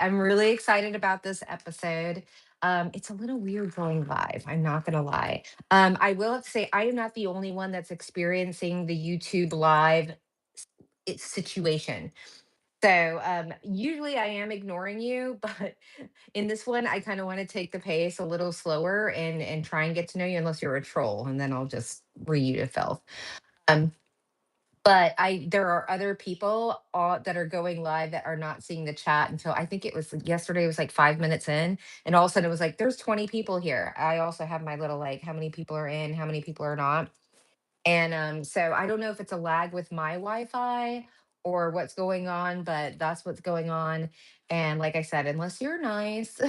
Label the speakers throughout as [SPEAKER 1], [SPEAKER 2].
[SPEAKER 1] I'm really excited about this episode. It's a little weird going live. I'm not going to lie. I will have to say, I am not the only one that's experiencing the YouTube live situation. So usually I am ignoring you, but in this one, I kind of want to take the pace a little slower and try and get to know you, unless you're a troll, and then I'll just read you to filth. Um, but there are other people that are going live that are not seeing the chat until I think it was yesterday. It was like 5 minutes in, and all of a sudden it was like, "There's 20 people here." I also have my little like, how many people are in, how many people are not, and so I don't know if it's a lag with my Wi-Fi or what's going on, but that's what's going on. And like I said, unless you're nice,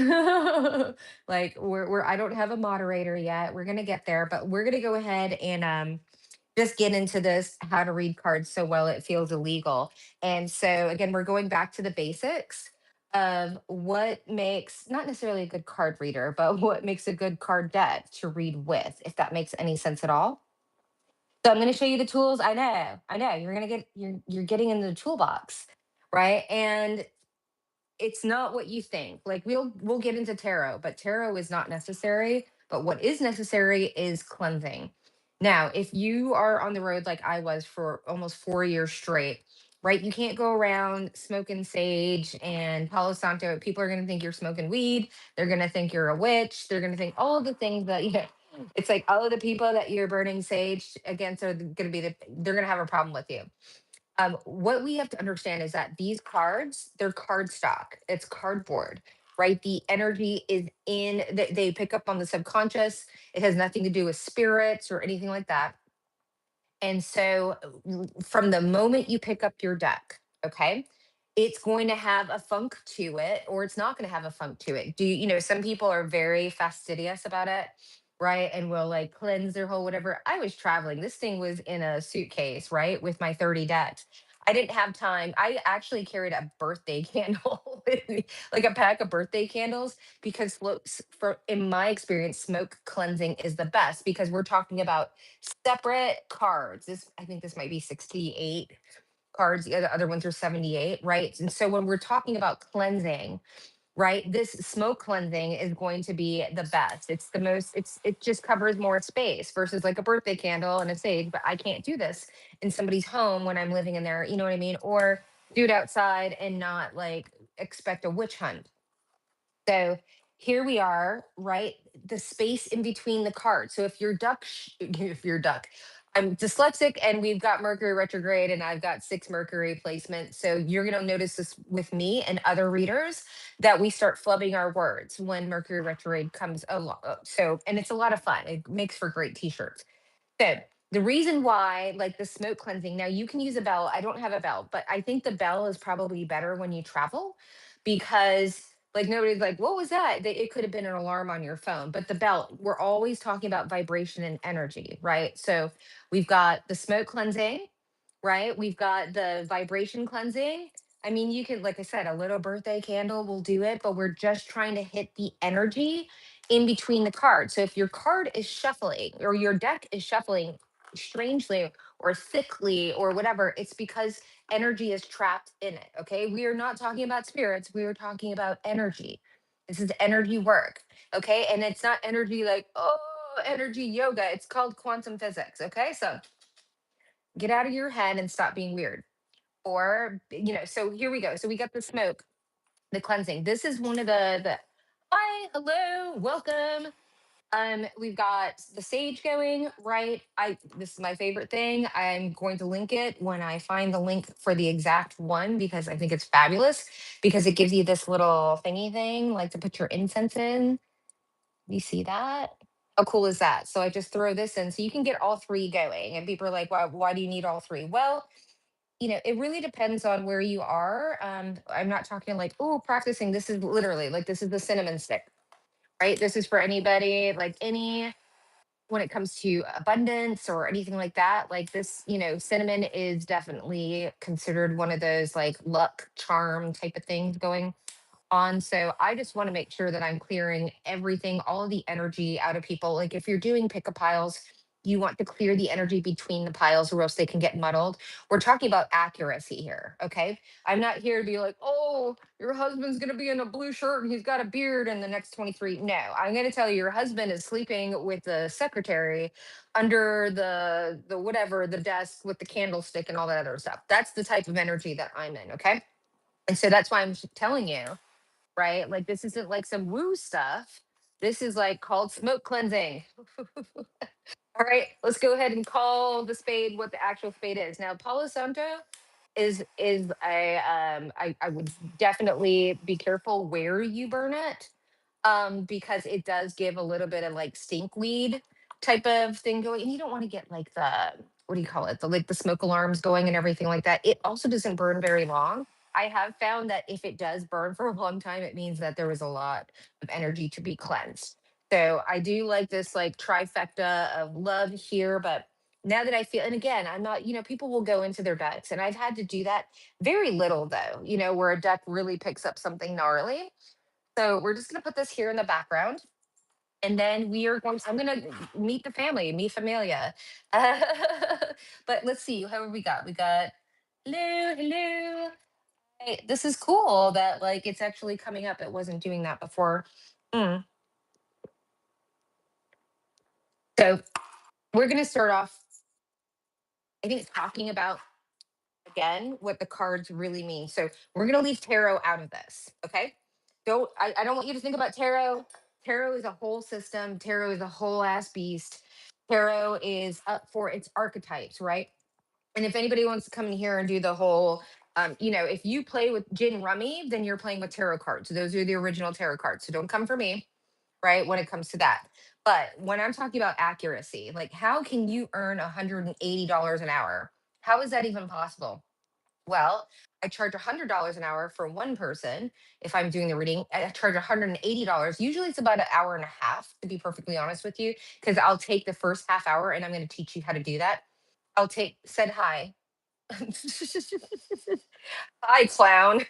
[SPEAKER 1] like we're I don't have a moderator yet. We're gonna get there, but we're gonna go ahead and just get into this how to read cards so well it feels illegal. And so again, we're going back to the basics of what makes not necessarily a good card reader, but what makes a good card deck to read with, if that makes any sense at all. So I'm going to show you the tools. I know you're going to get you're getting into the toolbox, right? And it's not what you think. Like we'll get into tarot, but tarot is not necessary. But what is necessary is cleansing. Now, if you are on the road like I was for almost 4 years straight, right? You can't go around smoking sage and Palo Santo. People are going to think you're smoking weed. They're going to think you're a witch. They're going to think all of the things that It's like all of the people that you're burning sage against are going to be they're going to have a problem with you. What we have to understand is that these cards, they're card stock. It's cardboard, right? The energy is in that they pick up on the subconscious. It has nothing to do with spirits or anything like that. And so from the moment you pick up your deck, okay, it's going to have a funk to it, or it's not going to have a funk to it. Some people are very fastidious about it, right? And will like cleanse their whole whatever. I was traveling. This thing was in a suitcase, right? With my 30 decks. I didn't have time. I actually carried a birthday candle with me, like a pack of birthday candles, because for in my experience, smoke cleansing is the best because we're talking about separate cards. I think this might be 68 cards. The other ones are 78, right? And so when we're talking about cleansing, right, this smoke cleansing is going to be the best. It's the most, it just covers more space versus like a birthday candle and a sage, but I can't do this in somebody's home when I'm living in there, you know what I mean? Or do it outside and not like expect a witch hunt. So here we are, right? The space in between the cards. So if you're if you're duck, I'm dyslexic and we've got Mercury retrograde and I've got 6 Mercury placement. So you're going to notice this with me and other readers that we start flubbing our words when Mercury retrograde comes along. So, and it's a lot of fun. It makes for great t-shirts. So the reason why, like the smoke cleansing, now you can use a bell. I don't have a bell, but I think the bell is probably better when you travel because like nobody's like, what was that? It could have been an alarm on your phone, but the bell, we're always talking about vibration and energy, right? So we've got the smoke cleansing, right? We've got the vibration cleansing. I mean, you could, like I said, a little birthday candle will do it, but we're just trying to hit the energy in between the cards. So if your card is shuffling or your deck is shuffling strangely or thickly or whatever, it's because energy is trapped in it. Okay. We are not talking about spirits. We are talking about energy. This is energy work. Okay. And it's not energy like, oh, energy yoga. It's called quantum physics. Okay. So get out of your head and stop being weird. So here we go. So we got the smoke, the cleansing. This is one of the hi, hello, welcome. We've got the sage going, right? This is my favorite thing. I'm going to link it when I find the link for the exact one because I think it's fabulous because it gives you this little thingy thing like to put your incense in. You see that? How cool is that? So I just throw this in so you can get all three going. And people are like, why do you need all three? Well, it really depends on where you are. I'm not talking like, oh, practicing. This is literally like this is the cinnamon stick, right? This is for anybody, like any when it comes to abundance or anything like that. Like this, cinnamon is definitely considered one of those like luck charm type of things going on. So I just want to make sure that I'm clearing everything, all of the energy out of people. Like if you're doing pick a piles, You want to clear the energy between the piles or else they can get muddled. We're talking about accuracy here. Okay. I'm not here to be like, oh, your husband's going to be in a blue shirt and he's got a beard in the next 23. No, I'm going to tell you your husband is sleeping with the secretary under the whatever, the desk with the candlestick and all that other stuff. That's the type of energy that I'm in. Okay. And so that's why I'm telling you, right? Like this isn't like some woo stuff. This is like called smoke cleansing. All right, let's go ahead and call the spade what the actual spade is. Now, Palo Santo is a I would definitely be careful where you burn it, because it does give a little bit of like stink weed type of thing going, and you don't want to get like the, what do you call it, the like the smoke alarms going and everything like that. It also doesn't burn very long. I have found that if it does burn for a long time, it means that there was a lot of energy to be cleansed. So I do like this like trifecta of love here, but now that I feel, and again, I'm not, people will go into their decks, and I've had to do that very little though, where a deck really picks up something gnarly. So we're just going to put this here in the background. And then we are going, I'm going to meet the family, me familia. Uh, but let's see, how have we got? We got, hello, hello. Hey, this is cool that like it's actually coming up. It wasn't doing that before. Mm. So we're going to start off, I think, talking about again what the cards really mean. So we're gonna leave tarot out of this. Okay. I don't want you to think about tarot. Tarot is a whole system. Tarot is a whole ass beast. Tarot is up for its archetypes, right? And if anybody wants to come in here and do the whole, if you play with gin rummy, then you're playing with tarot cards. So those are the original tarot cards. So don't come for me, right? When it comes to that. But when I'm talking about accuracy, like how can you earn $180 an hour? How is that even possible? Well, I charge $100 an hour for one person. If I'm doing the reading, I charge $180. Usually it's about an hour and a half, to be perfectly honest with you, because I'll take the first half hour and I'm going to teach you how to do that. I'll take, said hi. Hi, clown.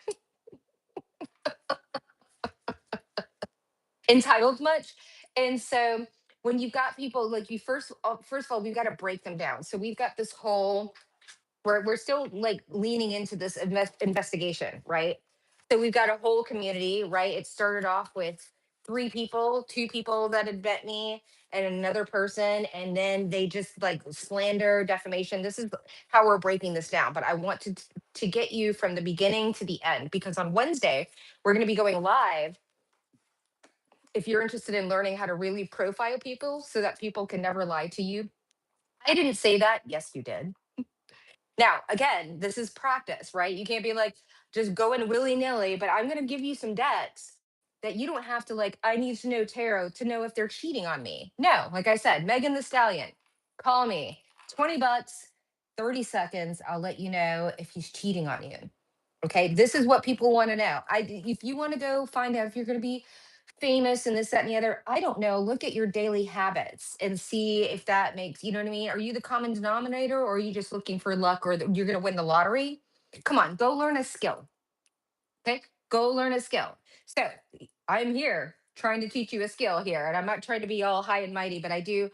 [SPEAKER 1] Entitled much. And so when you've got people like you first of all, we've got to break them down. So we've got this whole, we're still like leaning into this investigation, right? So we've got a whole community, right? It started off with three people, two people that had met me and another person, and then they just like slander, defamation. This is how we're breaking this down. But I want to get you from the beginning to the end, because on Wednesday we're going to be going live. If you're interested in learning how to really profile people so that people can never lie to you. I didn't say that. Yes, you did. Now, again, this is practice, right? You can't be like just going willy nilly, but I'm going to give you some decks that you don't have to like, I need to know tarot to know if they're cheating on me. No, like I said, Megan the Stallion, call me, 20 bucks, 30 seconds. I'll let you know if he's cheating on you. Okay. This is what people want to know. If you want to go find out if you're going to be famous and this, that, and the other. I don't know. Look at your daily habits and see if that makes, you know what I mean? Are you the common denominator, or are you just looking for luck, or you're going to win the lottery? Come on, go learn a skill. Okay. Go learn a skill. So I'm here trying to teach you a skill here. And I'm not trying to be all high and mighty, but I do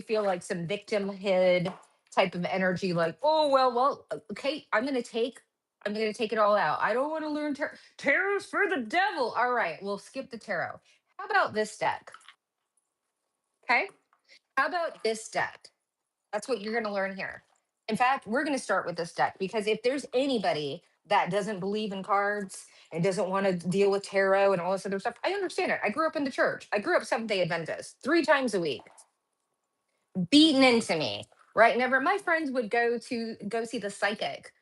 [SPEAKER 1] feel like some victimhood type of energy, like, oh, well, okay, I'm going to take it all out. I don't want to learn tarot's for the devil. All right, we'll skip the tarot. How about this deck? Okay. How about this deck? That's what you're going to learn here. In fact, we're going to start with this deck, because if there's anybody that doesn't believe in cards and doesn't want to deal with tarot and all this other stuff, I understand it. I grew up in the church. I grew up Seventh Day Adventist 3 times a week, beaten into me. Right. Never. My friends would go see the psychic,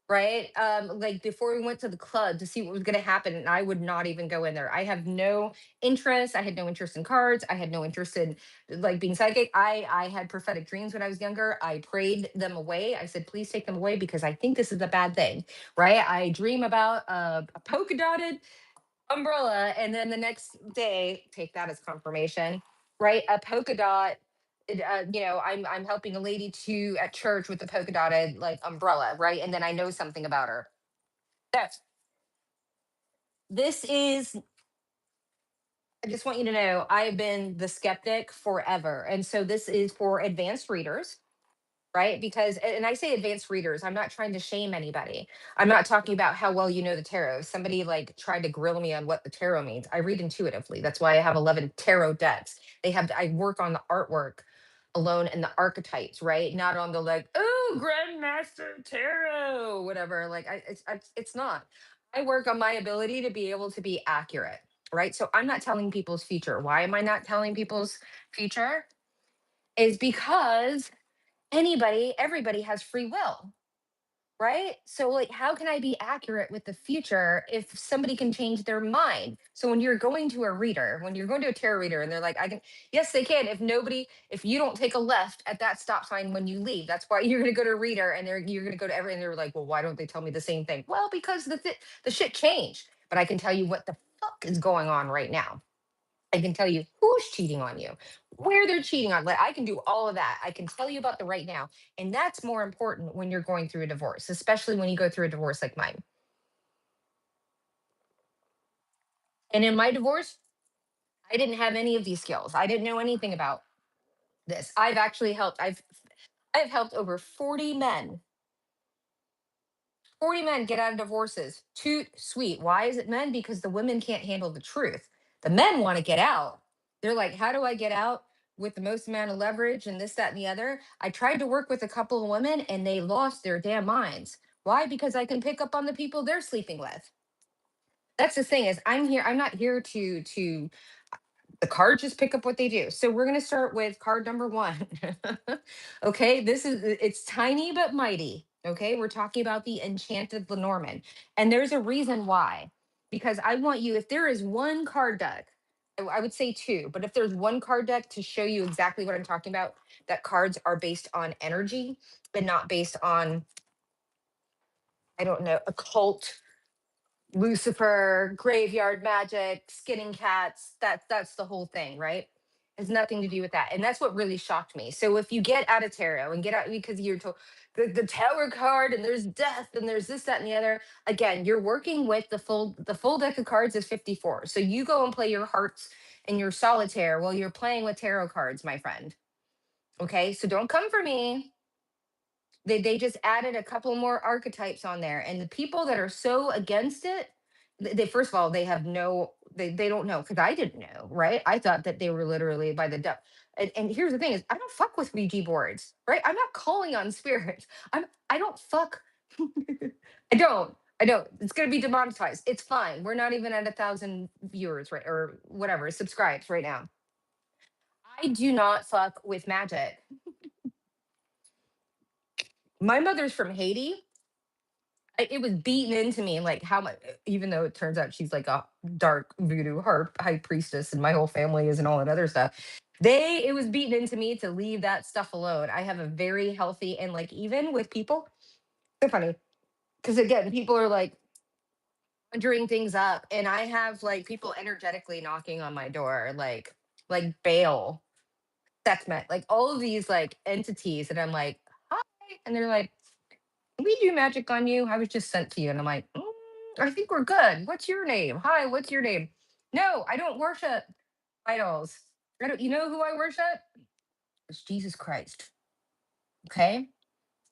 [SPEAKER 1] right? Like before we went to the club to see what was going to happen, and I would not even go in there. I have no interest. I had no interest in cards. I had no interest in like being psychic. I had prophetic dreams when I was younger. I prayed them away. I said, please take them away, because I think this is a bad thing, right? I dream about a polka dotted umbrella, and then the next day take that as confirmation, right? A polka dot. I'm helping a lady to at church with the polka dotted like umbrella, right? And then I know something about her. So this is I just want you to know I've been the skeptic forever. And so this is for advanced readers, right? Because, and I say advanced readers, I'm not trying to shame anybody. I'm not talking about how well you know the tarot. If somebody like tried to grill me on what the tarot means, I read intuitively. That's why I have 11 tarot decks. I work on the artwork alone and the archetypes, right? Not on the like, oh, Grandmaster Tarot, whatever. Like, it's not. I work on my ability to be able to be accurate, right? So I'm not telling people's future. Why am I not telling people's future? Is because everybody has free will, right? So, like, how can I be accurate with the future if somebody can change their mind? So, when you're going to a reader, when you're going to a tarot reader, and they're like, I can, yes, they can. If you don't take a left at that stop sign when you leave, that's why you're going to go to a reader, and you're going to go to every, and they're like, well, why don't they tell me the same thing? Well, because the shit changed. But I can tell you what the fuck is going on right now. I can tell you who's cheating on you, where they're cheating on. Like, I can do all of that. I can tell you about the right now. And that's more important when you're going through a divorce, especially when you go through a divorce like mine. And in my divorce, I didn't have any of these skills. I didn't know anything about this. I've helped over 40 men get out of divorces. Too sweet. Why is it men? Because the women can't handle the truth. The men want to get out. They're like, how do I get out with the most amount of leverage and this, that, and the other? I tried to work with a couple of women and they lost their damn minds. Why? Because I can pick up on the people they're sleeping with. That's the thing is I'm not here to the cards just pick up what they do. So we're going to start with card number one. Okay, it's tiny but mighty. Okay, we're talking about the enchanted Lenormand, and there's a reason why. Because I want you, if there is one card deck, I would say two, but if there's one card deck to show you exactly what I'm talking about, that cards are based on energy and not based on, I don't know, occult, Lucifer, graveyard magic, skinning cats. That's the whole thing, right? Has nothing to do with that. And that's what really shocked me. So if you get out of tarot and get out because you're told the tower card and there's death and there's this, that, and the other, again, you're working with the full deck of cards is 54. So you go and play your hearts and your solitaire while you're playing with tarot cards, my friend. Okay. So don't come for me. They just added a couple more archetypes on there, and the people that are so against it, they first of all, they have no, they don't know, because I didn't know, right? I thought that they were literally by the duck. And here's the thing is, I don't fuck with Ouija boards, right? I'm not calling on spirits. I don't fuck. I don't. It's gonna be demonetized. It's fine. We're not even at 1,000 viewers, right, or whatever, subscribes right now. I do not fuck with magic. My mother's from Haiti. It was beaten into me like how much, even though it turns out she's like a dark voodoo harp high priestess and my whole family is and all that other stuff. It was beaten into me to leave that stuff alone. I have a very healthy, and like even with people, so funny, because again people are like conjuring things up and I have like people energetically knocking on my door, like Baal, Sekhmet, like all of these like entities, and I'm like, hi, and they're like, we do magic on you. I was just sent to you. And I'm like, I think we're good. What's your name? Hi, what's your name? No, I don't worship idols. You know who I worship? It's Jesus Christ. Okay.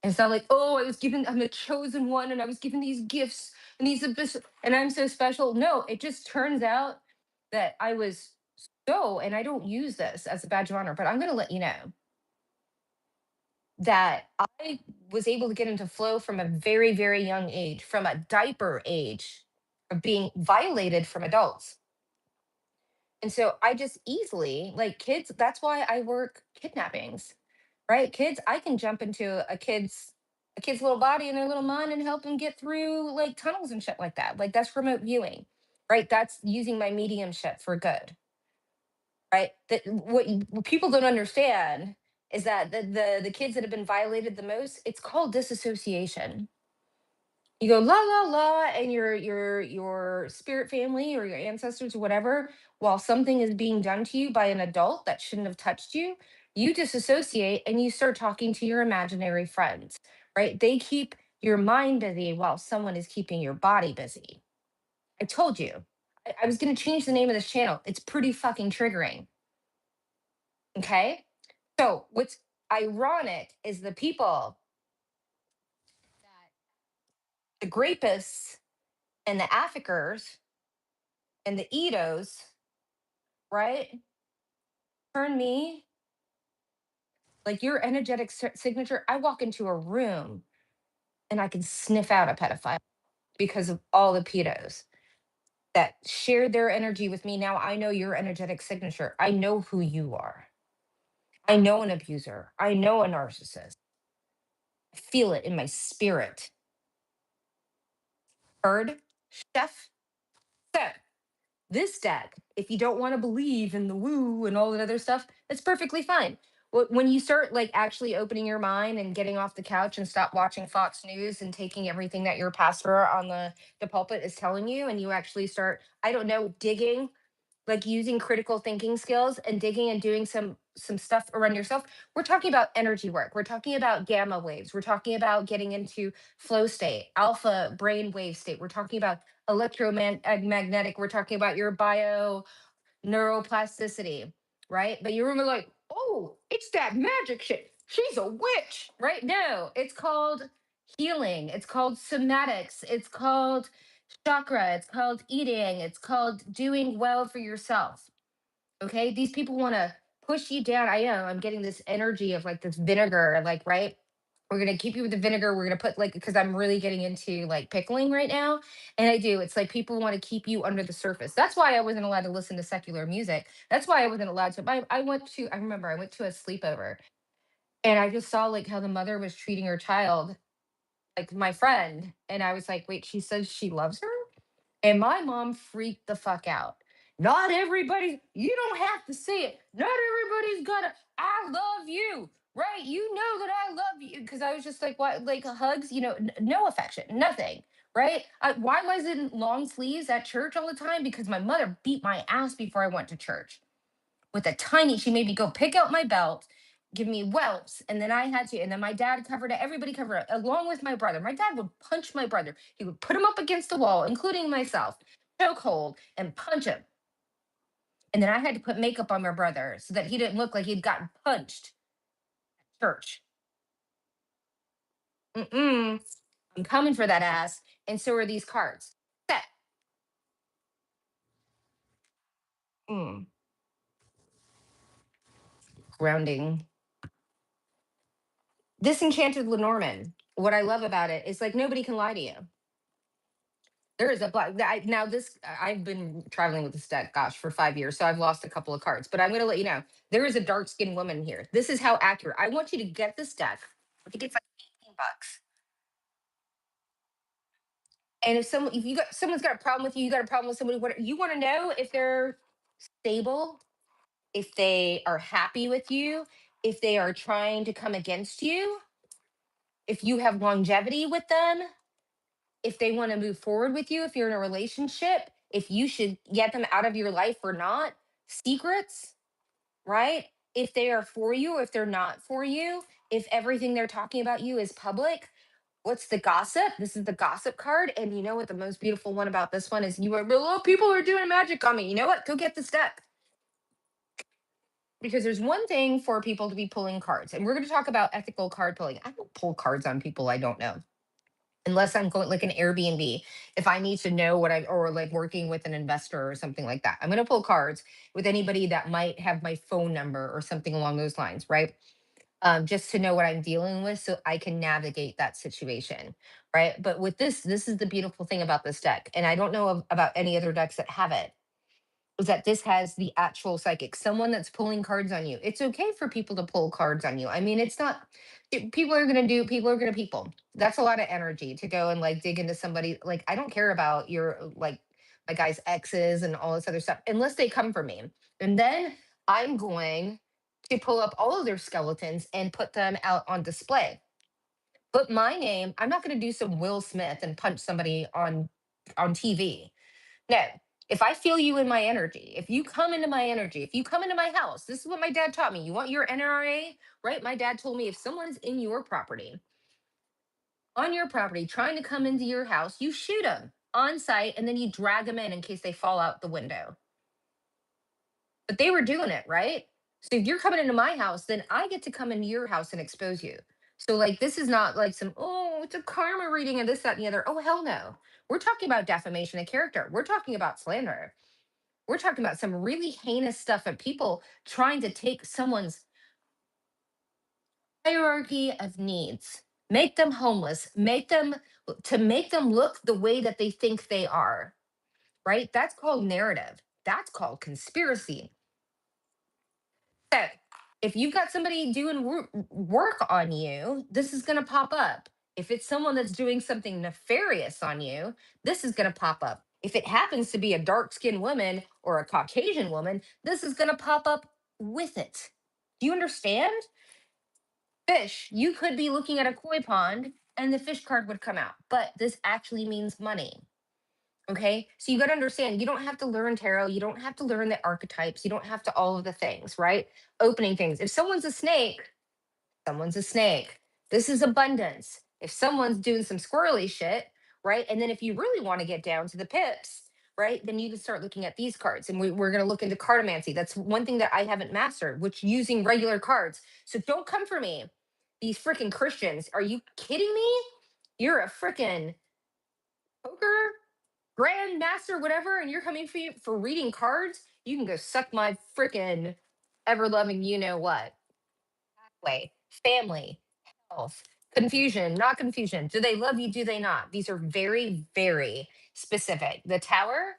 [SPEAKER 1] And so like, oh, I'm a chosen one and I was given these gifts and these abyss and I'm so special. No, it just turns out that I was and I don't use this as a badge of honor, but I'm going to let you know that I was able to get into flow from a very, very young age, from a diaper age of being violated from adults. And so I just easily, like kids, that's why I work kidnappings, right? Kids, I can jump into a kid's little body and their little mind and help them get through like tunnels and shit like that. Like that's remote viewing, right? That's using my mediumship for good, right? That what people don't understand is that the kids that have been violated the most, it's called disassociation. You go la la la, and your spirit family or your ancestors or whatever, while something is being done to you by an adult that shouldn't have touched you, you disassociate and you start talking to your imaginary friends, right? They keep your mind busy while someone is keeping your body busy. I told you. I was going to change the name of this channel. It's pretty fucking triggering. Okay. So what's ironic is the people that the grapists and the affikers and the Edos, right? Turn me like your energetic signature. I walk into a room and I can sniff out a pedophile because of all the pedos that shared their energy with me. Now I know your energetic signature. I know who you are. I know an abuser. I know a narcissist. I feel it in my spirit. Heard, chef? So, this deck, if you don't want to believe in the woo and all that other stuff, that's perfectly fine. When you start like actually opening your mind and getting off the couch and stop watching Fox News and taking everything that your pastor on the pulpit is telling you, and you actually start, I don't know, digging, like using critical thinking skills and digging and doing some stuff around yourself. We're talking about energy work. We're talking about gamma waves. We're talking about getting into flow state, alpha brain wave state. We're talking about electromagnetic. We're talking about your bio neuroplasticity, right? But you remember like, oh, it's that magic shit. She's a witch, right? No, it's called healing. It's called somatics. It's called chakra. It's called eating. It's called doing well for yourself. Okay. These people want to push you down. I am. I'm getting this energy of like this vinegar, like, right? We're gonna keep you with the vinegar. We're gonna put like, because I'm really getting into like pickling right now. And I do. It's like people want to keep you under the surface. That's why I wasn't allowed to listen to secular music. That's why I wasn't allowed to. I went to, I remember I went to a sleepover and I just saw like how the mother was treating her child, like my friend. And I was like, wait, she says she loves her? And my mom freaked the fuck out. Not everybody, you don't have to say it. Not everybody's gonna, I love you, right? You know that I love you. Cause I was just like, what, like hugs, no affection, nothing, right? Why was it in long sleeves at church all the time? Because my mother beat my ass before I went to church with a tiny, she made me go pick out my belt, give me whelps, and then I had to, and then my dad covered it, everybody covered it, along with my brother. My dad would punch my brother. He would put him up against the wall, including myself, chokehold, and punch him. And then I had to put makeup on my brother so that he didn't look like he'd gotten punched at church. Mm-mm. I'm coming for that ass. And so are these cards. Set. Mm. Grounding. Disenchanted Lenormand. What I love about it is like nobody can lie to you. There is a black. Now this I've been traveling with this deck, gosh, for 5 years, so I've lost a couple of cards. But I'm going to let you know there is a dark skinned woman here. This is how accurate. I want you to get this deck. I think it's like $18. And if you got someone's got a problem with you, you got a problem with somebody. What you want to know if they're stable, if they are happy with you, if they are trying to come against you, if you have longevity with them, if they want to move forward with you, if you're in a relationship, if you should get them out of your life or not, secrets, right? If they are for you or if they're not for you, if everything they're talking about you is public, what's the gossip? This is the gossip card. And you know what the most beautiful one about this one is? You are, oh, people are doing magic on me. You know what? Go get this deck. Because there's one thing for people to be pulling cards, and we're going to talk about ethical card pulling. I don't pull cards on people I don't know unless I'm going like an Airbnb. If I need to know what I, or like working with an investor or something like that, I'm going to pull cards with anybody that might have my phone number or something along those lines, right? Just to know what I'm dealing with so I can navigate that situation, right? But with this is the beautiful thing about this deck. And I don't know about any other decks that have it, is that this has the actual psychic, someone that's pulling cards on you. It's okay for people to pull cards on you. I mean, it's not, people are going to do, people are going to people. That's a lot of energy to go and like dig into somebody. Like, I don't care about your, like, my guy's exes and all this other stuff, unless they come for me. And then I'm going to pull up all of their skeletons and put them out on display. Put my name, I'm not going to do some Will Smith and punch somebody on TV. No, if I feel you in my energy, if you come into my energy, if you come into my house, this is what my dad taught me. You want your NRA, right? My dad told me if someone's in your property, on your property, trying to come into your house, you shoot them. on site, and then you drag them in case they fall out the window. But they were doing it, right? So if you're coming into my house, then I get to come into your house and expose you. So like this is not like some, oh, it's a karma reading and this, that, and the other. Oh, hell no. We're talking about defamation of character. We're talking about slander. We're talking about some really heinous stuff of people trying to take someone's hierarchy of needs, make them homeless, make them look the way that they think they are, right? That's called narrative. That's called conspiracy. So if you've got somebody doing work on you, this is going to pop up. If it's someone that's doing something nefarious on you, this is going to pop up. If it happens to be a dark skinned woman or a Caucasian woman, this is going to pop up with it. Do you understand? Fish, you could be looking at a koi pond and the fish card would come out, but this actually means money. Okay. So you got to understand, you don't have to learn tarot. You don't have to learn the archetypes. You don't have to all of the things, right? Opening things. If someone's a snake, someone's a snake. This is abundance. If someone's doing some squirrely shit, right? And then if you really want to get down to the pips, right? Then you can start looking at these cards. And we're going to look into cartomancy. That's one thing that I haven't mastered, which using regular cards. So don't come for me. These freaking Christians. Are you kidding me? You're a freaking poker grandmaster, whatever, and you're coming for you for reading cards. You can go suck my freaking ever loving, you know what? Way, family, health, confusion, not confusion. Do they love you? Do they not? These are very, very specific. The tower,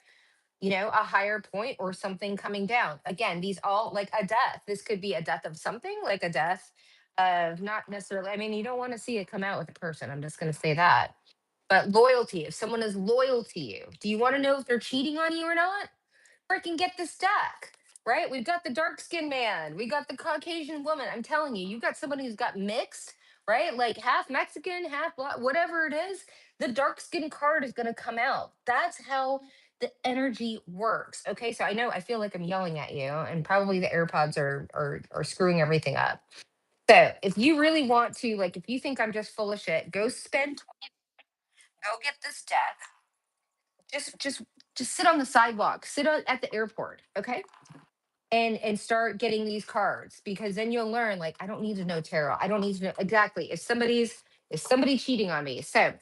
[SPEAKER 1] a higher point or something coming down. Again, these all like a death. This could be a death of something, like a death of not necessarily. I mean, you don't want to see it come out with a person. I'm just going to say that. But loyalty, if someone is loyal to you, do you want to know if they're cheating on you or not? Freaking get this deck, right? We've got the dark skinned man, we got the Caucasian woman. I'm telling you, you've got somebody who's got mixed, right? Like half Mexican, half black, whatever it is, the dark skin card is going to come out. That's how the energy works. Okay, so I know I feel like I'm yelling at you, and probably the AirPods are screwing everything up. So if you really want to, like, if you think I'm just full of shit, go get this deck. Just sit on the sidewalk, at the airport, okay? And start getting these cards, because then you'll learn, like, I don't need to know tarot. I don't need to know exactly if somebody cheating on me. So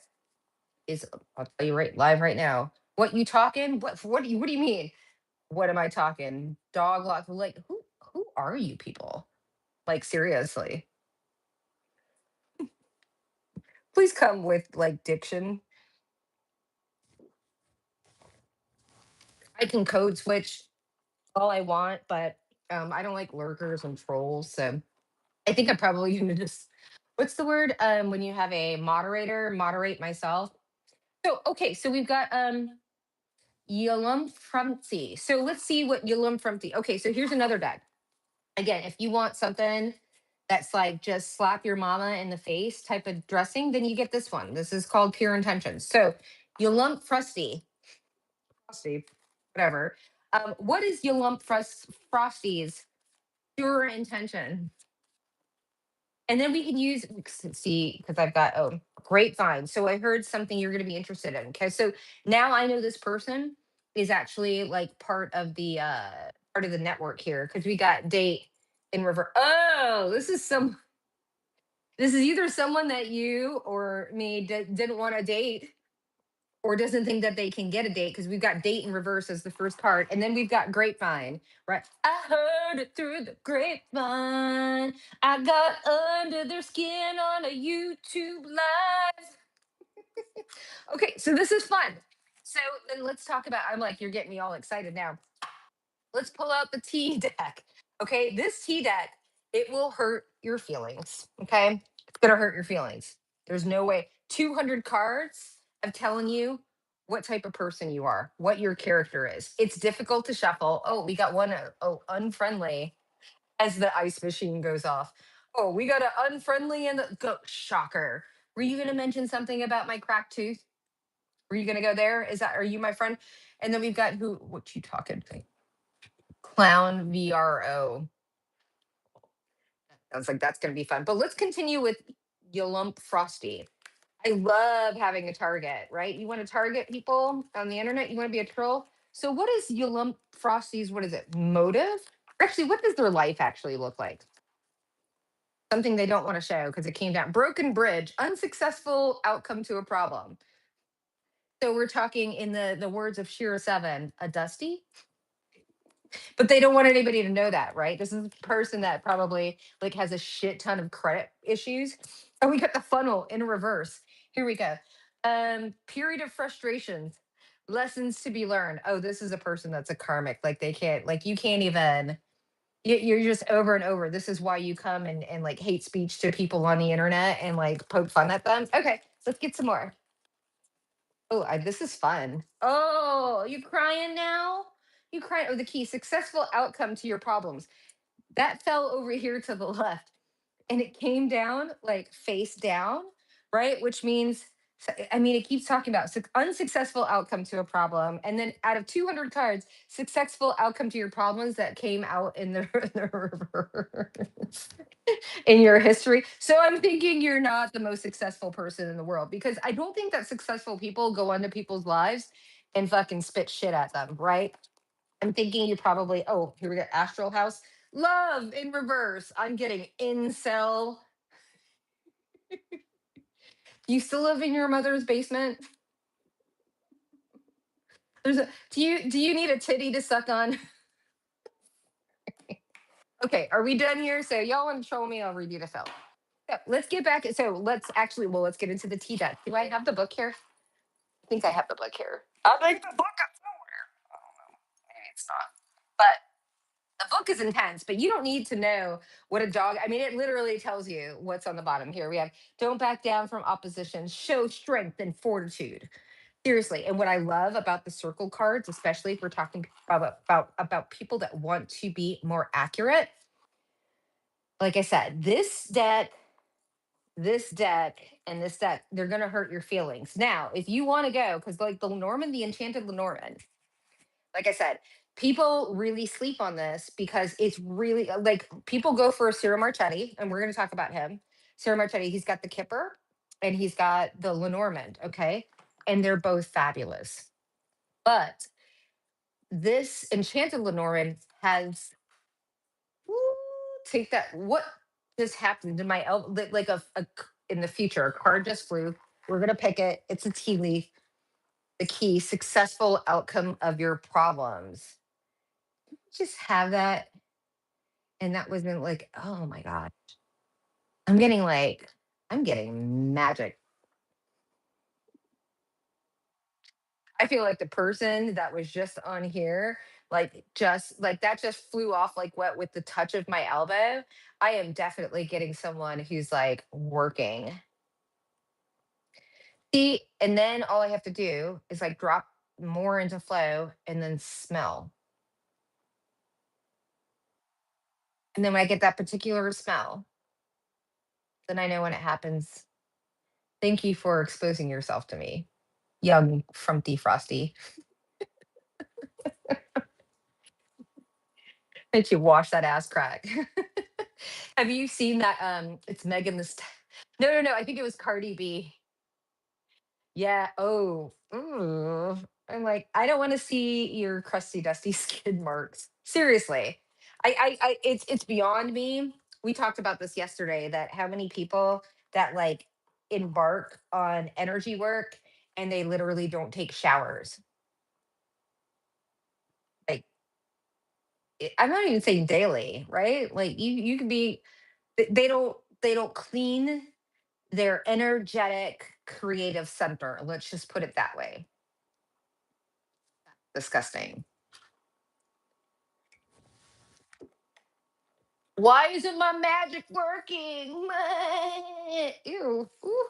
[SPEAKER 1] is I'll tell you right live right now. What you talking? What do you mean? What am I talking? Dog lock, like, who are you people? Like, seriously. Please come with like diction. I can code switch all I want, but I don't like lurkers and trolls. So I think I'm probably gonna just, what's the word? When you have a moderator, moderate myself. So okay, so we've got Yulum Frumpty. So let's see what Yulum Frumpty. Okay, so here's another deck. Again, if you want something that's like just slap your mama in the face type of dressing, then you get this one. This is called Pure Intentions. So Yulum Frosty, whatever. What is Frosty's pure intention? And then we can use, see, because I've got, oh, grapevine. So I heard something you're going to be interested in. Okay, so now I know this person is actually like part of the network here, because we got date in river. Oh, this is either someone that you or me didn't want to date, or doesn't think that they can get a date, because we've got date in reverse as the first card, and then we've got grapevine, right? I heard it through the grapevine. I got under their skin on a YouTube live. Okay, so this is fun. So then let's talk about. I'm like, you're getting me all excited now. Let's pull out the T deck. Okay, this T deck, it will hurt your feelings. Okay, it's gonna hurt your feelings. There's no way. 200 cards of telling you what type of person you are, what your character is. It's difficult to shuffle. Oh, we got one. Oh, unfriendly, as the ice machine goes off. Oh, we got an unfriendly and the go. Shocker. Were you gonna mention something about my cracked tooth? Were you gonna go there? Are you my friend? And then we've got who? What you talking? Clown VRO. I was like, that's going to be fun. But let's continue with Yolump Frosty. I love having a target, right? You want to target people on the internet, you want to be a troll. So what is Yulum Frosty's, what is it, motive? Actually, what does their life actually look like? Something they don't want to show because it came down. Broken bridge, unsuccessful outcome to a problem. So we're talking in the words of Shira Seven, a dusty, but they don't want anybody to know that, right? This is a person that probably like has a shit ton of credit issues. And we got the funnel in reverse. Here we go. Period of frustrations, lessons to be learned. Oh, this is a person that's a karmic. Like they can't, like you can't even. You're just over and over. This is why you come and like hate speech to people on the internet and like poke fun at them. Okay, let's get some more. Oh, this is fun. Oh, you crying now? You crying? Oh, the key successful outcome to your problems. That fell over here to the left and it came down like face down, right? Which means, I mean, it keeps talking about unsuccessful outcome to a problem. And then out of 200 cards, successful outcome to your problems that came out in the, in the reverse in your history. So I'm thinking you're not the most successful person in the world because I don't think that successful people go onto people's lives and fucking spit shit at them, right? I'm thinking you probably, oh, here we go, Astral House. Love in reverse. I'm getting incel. You still live in your mother's basement? There's a do you need a titty to suck on? Okay, are we done here? So y'all want to troll me? I'll read you the film. So let's get back. So let's actually, well, let's get into the tea deck. Do I have the book here? I think I have the book here. I think the book is somewhere. I don't know. Maybe it's not. But the book is intense, but you don't need to know what a dog. I mean, it literally tells you what's on the bottom here. We have don't back down from opposition, show strength and fortitude. Seriously. And what I love about the circle cards, especially if we're talking about people that want to be more accurate, like I said, this deck and this deck, they're gonna hurt your feelings. Now, if you want to go, because like the Lenormand, the Enchanted Lenormand, like I said, people really sleep on this because it's really like people go for a Ciro Marchetti, and we're gonna talk about him. Ciro Marchetti, he's got the Kipper and he's got the Lenormand, okay? And they're both fabulous. But this Enchanted Lenormand has Woo, take that. What just happened to my elbow? Like in the future, a card just flew. We're gonna pick it. It's a tea leaf. The key, successful outcome of your problems. Just have that, and that wasn't like, oh my god. I'm getting magic. I feel like the person that was just on here, like just like that just flew off like what with the touch of my elbow. I am definitely getting someone who's like working. See, and then all I have to do is like drop more into flow and then smell. And then when I get that particular smell, then I know when it happens. Thank you for exposing yourself to me, young frumpty frosty. Did you wash that ass crack? Have you seen that? It's Megan this no, no, no. I think it was Cardi B. Yeah. Oh, ooh. I'm like, I don't want to see your crusty, dusty skid marks. Seriously, it's beyond me. We talked about this yesterday. That how many people that like embark on energy work and they literally don't take showers. Like, I'm not even saying daily, right? Like you can be. They don't clean their energetic creative center. Let's just put it that way. Disgusting. Why isn't my magic working? Ew. Ooh.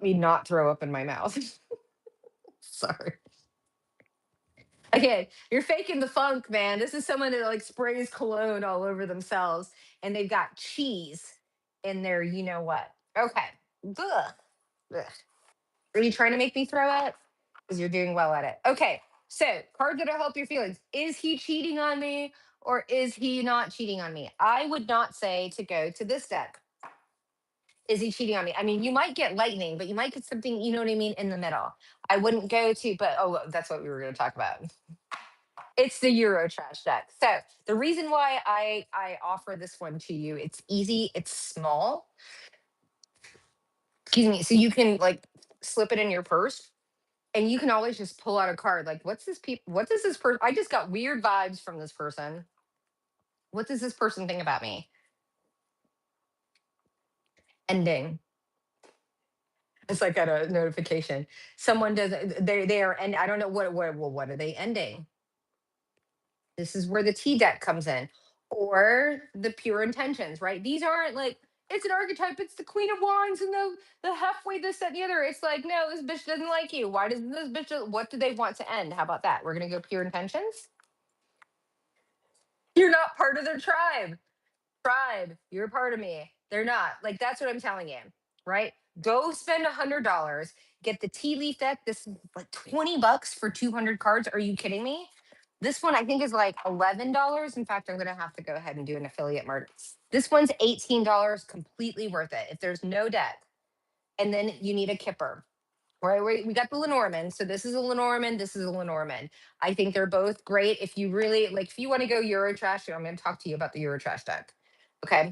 [SPEAKER 1] Me not throw up in my mouth. Sorry. Okay, you're faking the funk, man. This is someone that like sprays cologne all over themselves and they've got cheese in their, you know what. Okay. Ugh. Ugh. Are you trying to make me throw up? Because you're doing well at it. Okay. So, cards that'll help your feelings. Is he cheating on me or is he not cheating on me? I would not say to go to this deck. Is he cheating on me? I mean, you might get lightning, but you might get something, you know what I mean, in the middle. I wouldn't go to, but oh, that's what we were going to talk about. It's the Euro trash deck. So the reason why I offer this one to you, it's easy, it's small. Excuse me. So you can like slip it in your purse, and you can always just pull out a card. Like, what's this people? What does this person? I just got weird vibes from this person. What does this person think about me? Ending. It's like got a notification. Someone does. They are, and I don't know what are they ending? This is where the T deck comes in, or the pure intentions, right? These aren't like it's an archetype. It's the Queen of Wands and the halfway this that and the other. It's like no, this bitch doesn't like you. Why doesn't this bitch? What do they want to end? How about that? We're gonna go pure intentions. You're not part of their tribe. You're a part of me. They're not. Like that's what I'm telling you, right? Go spend $100. Get the tea leaf deck. This is like $20 for 200 cards. Are you kidding me? This one I think is like $11. In fact, I'm gonna have to go ahead and do an affiliate mark. This one's $18, completely worth it. If there's no deck, and then you need a kipper. Right, we got the Lenormand. So this is a Lenormand. This is a Lenormand. I think they're both great. If you really like, if you want to go Eurotrash, I'm going to talk to you about the Eurotrash deck. Okay,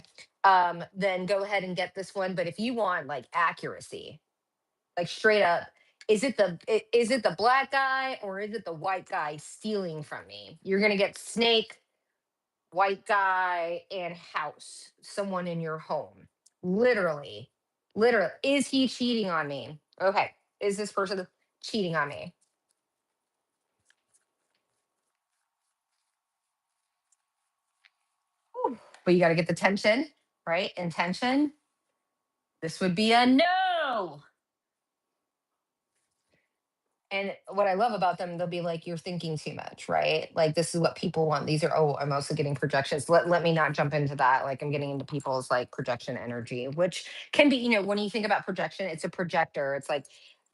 [SPEAKER 1] then go ahead and get this one. But if you want like accuracy, like straight up, is it the black guy or is it the white guy stealing from me? You're gonna get snake, white guy, and house. Someone in your home, literally, literally. Is he cheating on me? Okay, is this person cheating on me? Whew. But you got to get the tension, right? Intention. This would be a no. And what I love about them, they'll be like, you're thinking too much, right? Like, this is what people want. These are, oh, I'm also getting projections. Let me not jump into that. Like, I'm getting into people's like projection energy, which can be, when you think about projection, it's a projector. It's like,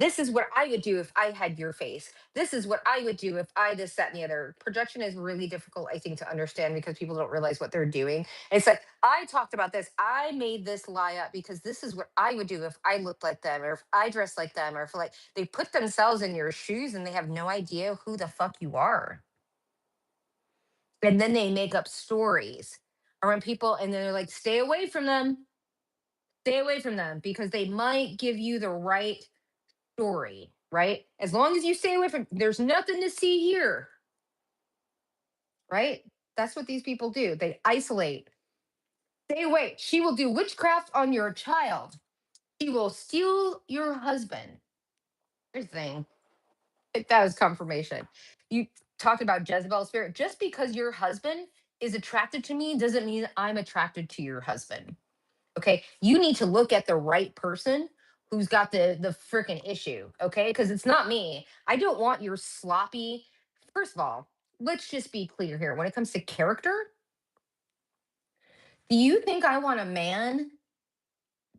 [SPEAKER 1] this is what I would do if I had your face. This is what I would do if I this, that, and the other. Projection is really difficult, I think, to understand because people don't realize what they're doing. It's like, I talked about this. I made this lie up because this is what I would do if I looked like them or if I dressed like them or if like they put themselves in your shoes and they have no idea who the fuck you are. And then they make up stories around people and they're like, stay away from them. Stay away from them because they might give you the right story, right? As long as you stay away from, there's nothing to see here, right? That's what these people do. They isolate. Stay away. She will do witchcraft on your child. She will steal your husband. Here's the thing. That was confirmation. You talked about Jezebel spirit. Just because your husband is attracted to me doesn't mean I'm attracted to your husband. Okay. You need to look at the right person who's got the freaking issue. Okay. Because it's not me. I don't want your sloppy. First of all, let's just be clear here. When it comes to character, do you think I want a man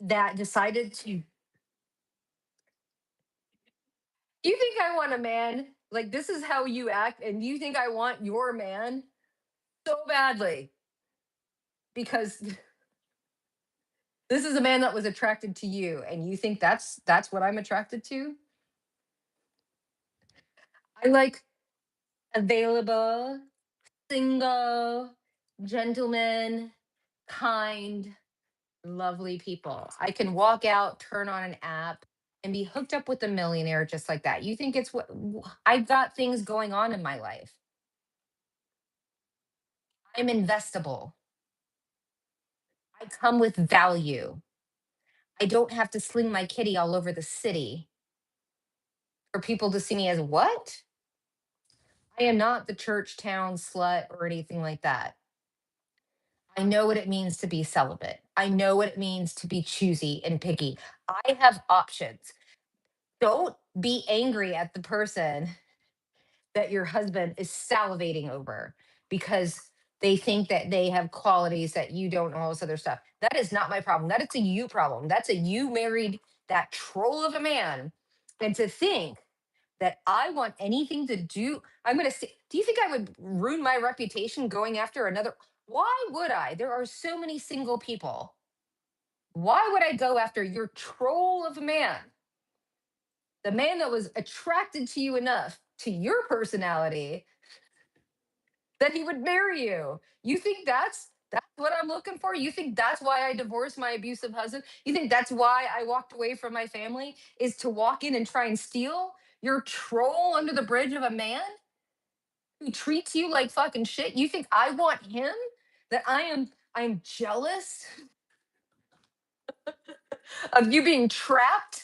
[SPEAKER 1] that decided to you think I want a man like this is how you act, and you think I want your man so badly because this is a man that was attracted to you, and you think that's what I'm attracted to? I like available, single, gentleman, kind, lovely people. I can walk out, turn on an app, and be hooked up with a millionaire just like that. You think it's what I've got things going on in my life. I'm investable. I come with value. I don't have to sling my kitty all over the city for people to see me as what? I am not the church town slut or anything like that. I know what it means to be celibate. I know what it means to be choosy and picky. I have options. Don't be angry at the person that your husband is salivating over because they think that they have qualities that you don't and all this other stuff. That is not my problem. That is a you problem. That's a you married that troll of a man. And to think that I want anything to do, I'm going to say, do you think I would ruin my reputation going after another? Why would I? There are so many single people. Why would I go after your troll of a man, the man that was attracted to you enough to your personality that he would marry you? You think that's what I'm looking for? You think that's why I divorced my abusive husband? You think that's why I walked away from my family is to walk in and try and steal your troll under the bridge of a man who treats you like fucking shit? You think I want him? That I'm jealous of you being trapped?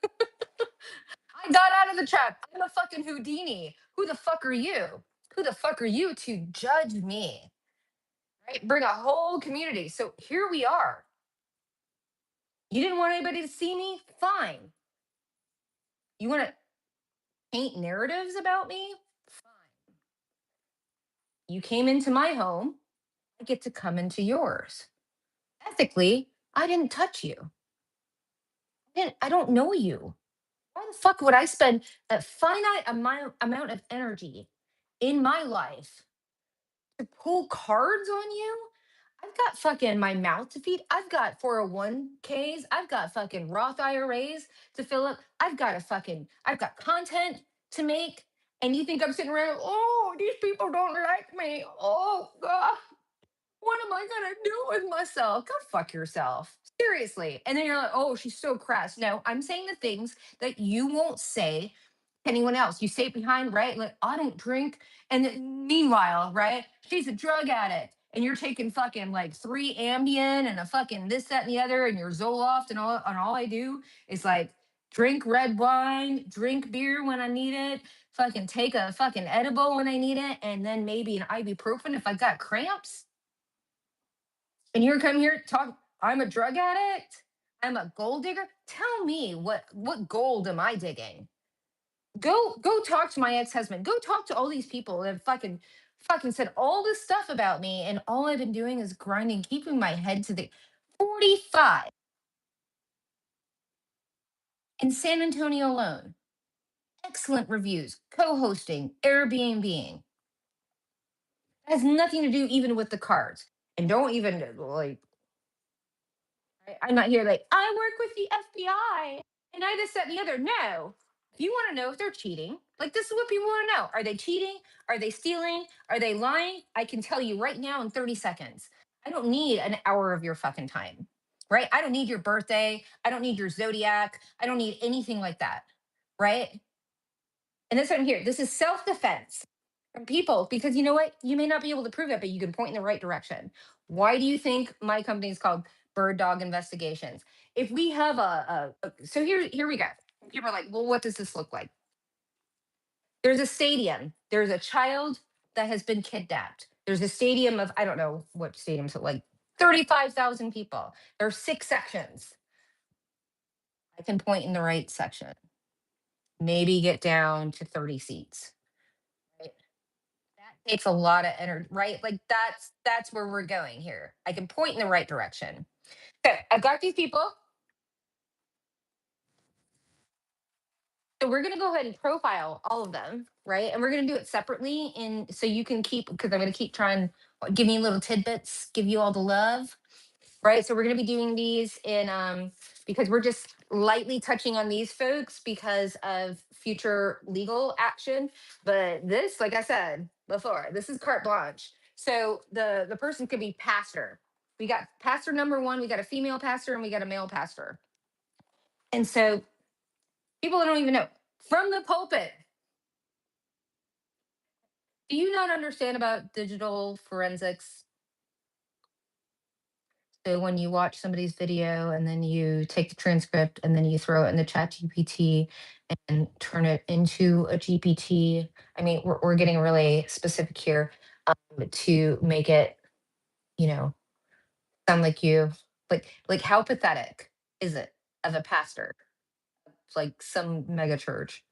[SPEAKER 1] I got out of the trap. I'm a fucking Houdini. Who the fuck are you? Who the fuck are you to judge me? Right? Bring a whole community. So here we are. You didn't want anybody to see me? Fine. You want to paint narratives about me? Fine. You came into my home. I get to come into yours. Ethically, I didn't touch you. I don't know you. Why the fuck would I spend a finite amount of energy in my life to pull cards on you? I've got fucking my mouth to feed. I've got 401ks. I've got fucking Roth IRAs to fill up. I've got content to make. And you think I'm sitting around, oh, these people don't like me. Oh, God. What am I gonna do with myself? Go fuck yourself. Seriously. And then you're like, oh, she's so crass. No, I'm saying the things that you won't say to anyone else. You say it behind, right? Like, I don't drink. And then meanwhile, right? She's a drug addict. And you're taking fucking like 3 Ambien and a fucking this, that, and the other, and your Zoloft, and all I do is like drink red wine, drink beer when I need it, fucking take a fucking edible when I need it, and then maybe an ibuprofen if I got cramps. And you're coming here to talk, I'm a drug addict. I'm a gold digger. Tell me what gold am I digging? Go talk to my ex-husband. Go talk to all these people that fucking said all this stuff about me. And all I've been doing is grinding, keeping my head to the 45 in San Antonio alone. Excellent reviews, co-hosting, Airbnb. Has nothing to do even with the cards. And don't even like I'm not here like, I work with the FBI and I this, that, and the other. No. If you want to know if they're cheating, like this is what people want to know. Are they cheating? Are they stealing? Are they lying? I can tell you right now in 30 seconds. I don't need an hour of your fucking time, right? I don't need your birthday. I don't need your zodiac. I don't need anything like that, right? And this one here, this is self defense from people because you know what? You may not be able to prove it, but you can point in the right direction. Why do you think my company is called Bird Dog Investigations? If we have so here we go. People are like, well, what does this look like? There's a stadium. There's a child that has been kidnapped. There's a stadium of I don't know what stadium, so like 35,000 people. There's 6 sections. I can point in the right section. Maybe get down to 30 seats. Right? That takes a lot of energy, right? Like that's where we're going here. I can point in the right direction. So I've got these people. So we're gonna go ahead and profile all of them, right? And we're gonna do it separately, and so you can keep because I'm gonna keep trying give me little tidbits, give you all the love, right? So we're gonna be doing these in because we're just lightly touching on these folks because of future legal action. But this, like I said before, this is carte blanche. So the person could be pastor. We got pastor number one, we got a female pastor, and we got a male pastor. And so people don't even know from the pulpit. Do you not understand about digital forensics? So when you watch somebody's video and then you take the transcript and then you throw it in the chat GPT and turn it into a GPT. I mean, we're getting really specific here to make it, you know, sound like you like how pathetic is it of a pastor, like some mega church?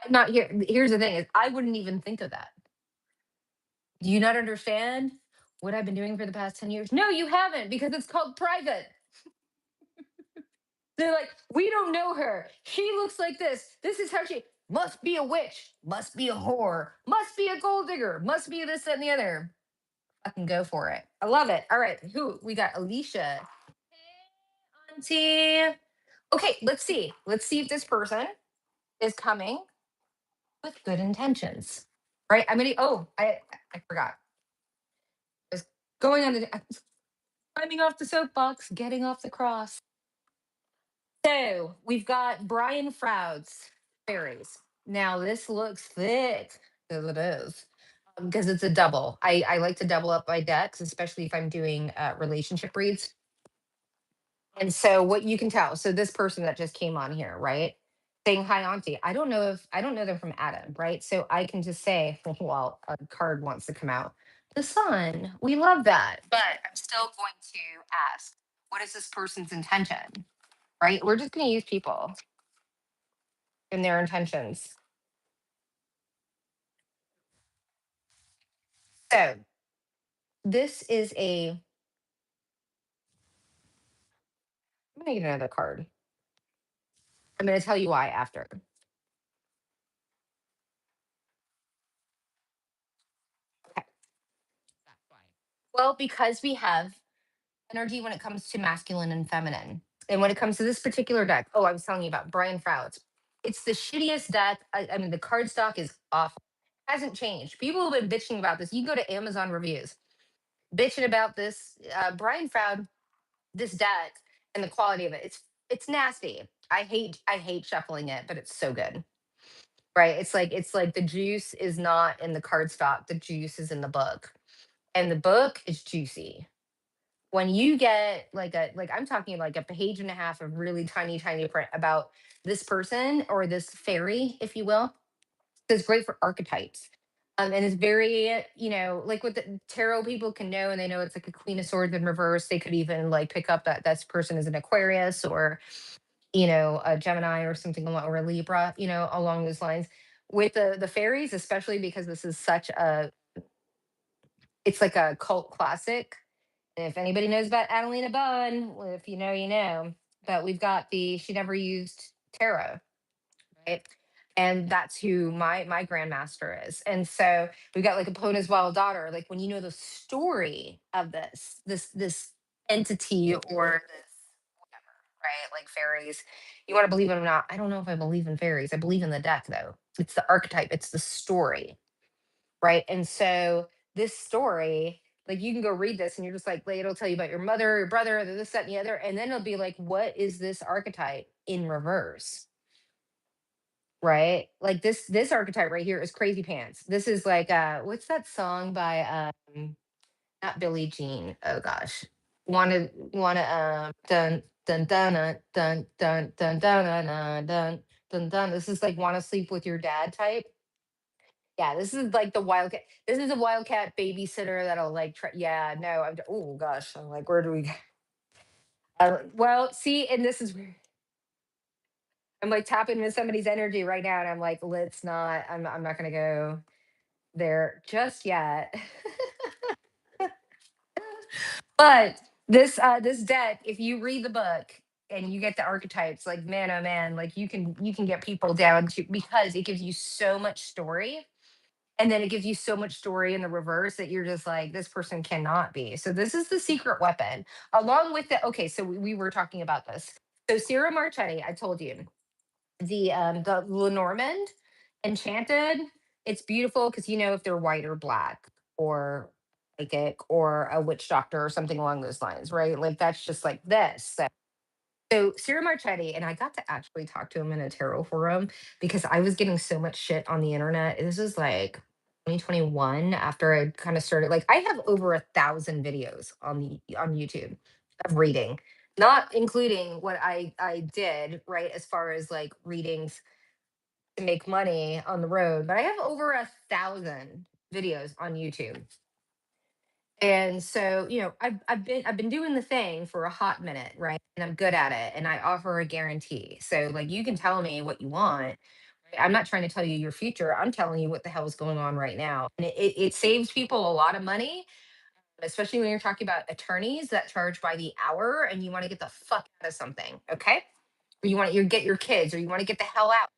[SPEAKER 1] I'm not here. Here's the thing is I wouldn't even think of that. Do you not understand what I've been doing for the past 10 years? No, you haven't because it's called private. They're like, we don't know her. She looks like this. This is how she must be a witch, must be a whore, must be a gold digger, must be this, that, and the other. fucking go for it. I love it. All right, who we got? Alicia. Hey, auntie. Okay, let's see. Let's see if this person is coming with good intentions. Right? I'm gonna. Oh, I forgot. I was going on the climbing off the soapbox, getting off the cross. So we've got Brian Froud's fairies. Now this looks thick as it is because it's a double. I like to double up my decks, especially if I'm doing relationship reads. And so what you can tell, so this person that just came on here, right? Saying hi, auntie. I don't know them from Adam, right? So I can just say, well, a card wants to come out. The sun. We love that. But I'm still going to ask, what is this person's intention? Right? We're just going to use people and their intentions. So this is a, I'm going to get another card. I'm going to tell you why after. Okay. That's why. Well, because we have energy when it comes to masculine and feminine. And when it comes to this particular deck, oh, I was telling you about Brian Froud's. It's the shittiest deck. I mean, the card stock is awful. Hasn't changed. People have been bitching about this. You can go to Amazon reviews, bitching about this. Brian Froud, this deck and the quality of it. It's nasty. I hate shuffling it, but it's so good. Right? It's like the juice is not in the card stock. The juice is in the book. And the book is juicy. When you get like I'm talking like a page and a half of really tiny print about this person or this fairy, if you will, it's great for archetypes. And it's very, like what the tarot people can know, and they know it's like a queen of swords in reverse. They could even like pick up that this person is an Aquarius or, a Gemini or something along, or a Libra, along those lines. With the fairies, especially because this is such a, it's like a cult classic. And if anybody knows about Adelina Bunn, well, if you know, you know. But we've got the she never used tarot, right? And that's who my grandmaster is. And so we've got like Epona's wild daughter. Like when you know the story of this entity or this whatever, right? Like fairies. You want to believe it or not? I don't know if I believe in fairies. I believe in the deck though. It's the archetype, it's the story, right? And so this story, like you can go read this and you're just like it'll tell you about your mother, your brother, this, that, and the other. And then it'll be like, what is this archetype in reverse? Right? Like this archetype right here is crazy pants. This is like what's that song by not Billie Jean. Oh gosh. Dun dun dun dun dun dun dun dun dun dun dun dun. This is like wanna sleep with your dad type. Yeah, this is like the wildcat. This is a wildcat babysitter that'll like try. Yeah, no, oh gosh, I'm like, where do we go? Well, see, and this is where I'm like tapping into somebody's energy right now, and I'm like, let's not. I'm not gonna go there just yet. But this deck, if you read the book and you get the archetypes, like man, oh man, like you can get people down to because it gives you so much story. And then it gives you so much story in the reverse that you're just like, this person cannot be. So this is the secret weapon, along with the. Okay, so we were talking about this. So Sarah Marchetti, I told you the Lenormand Enchanted. It's beautiful because if they're white or black or psychic or a witch doctor or something along those lines, right? Like that's just like this. So Ciro Marchetti, and I got to actually talk to him in a tarot forum because I was getting so much shit on the internet. This is like 2021 after I kind of started. Like I have over 1,000 videos on YouTube of reading, not including what I did right as far as like readings to make money on the road, but I have over 1,000 videos on YouTube. And so, I've been doing the thing for a hot minute, right? And I'm good at it and I offer a guarantee. So like you can tell me what you want. Right? I'm not trying to tell you your future. I'm telling you what the hell is going on right now. And it saves people a lot of money, especially when you're talking about attorneys that charge by the hour and you want to get the fuck out of something. Okay. Or you want to get your kids or you want to get the hell out.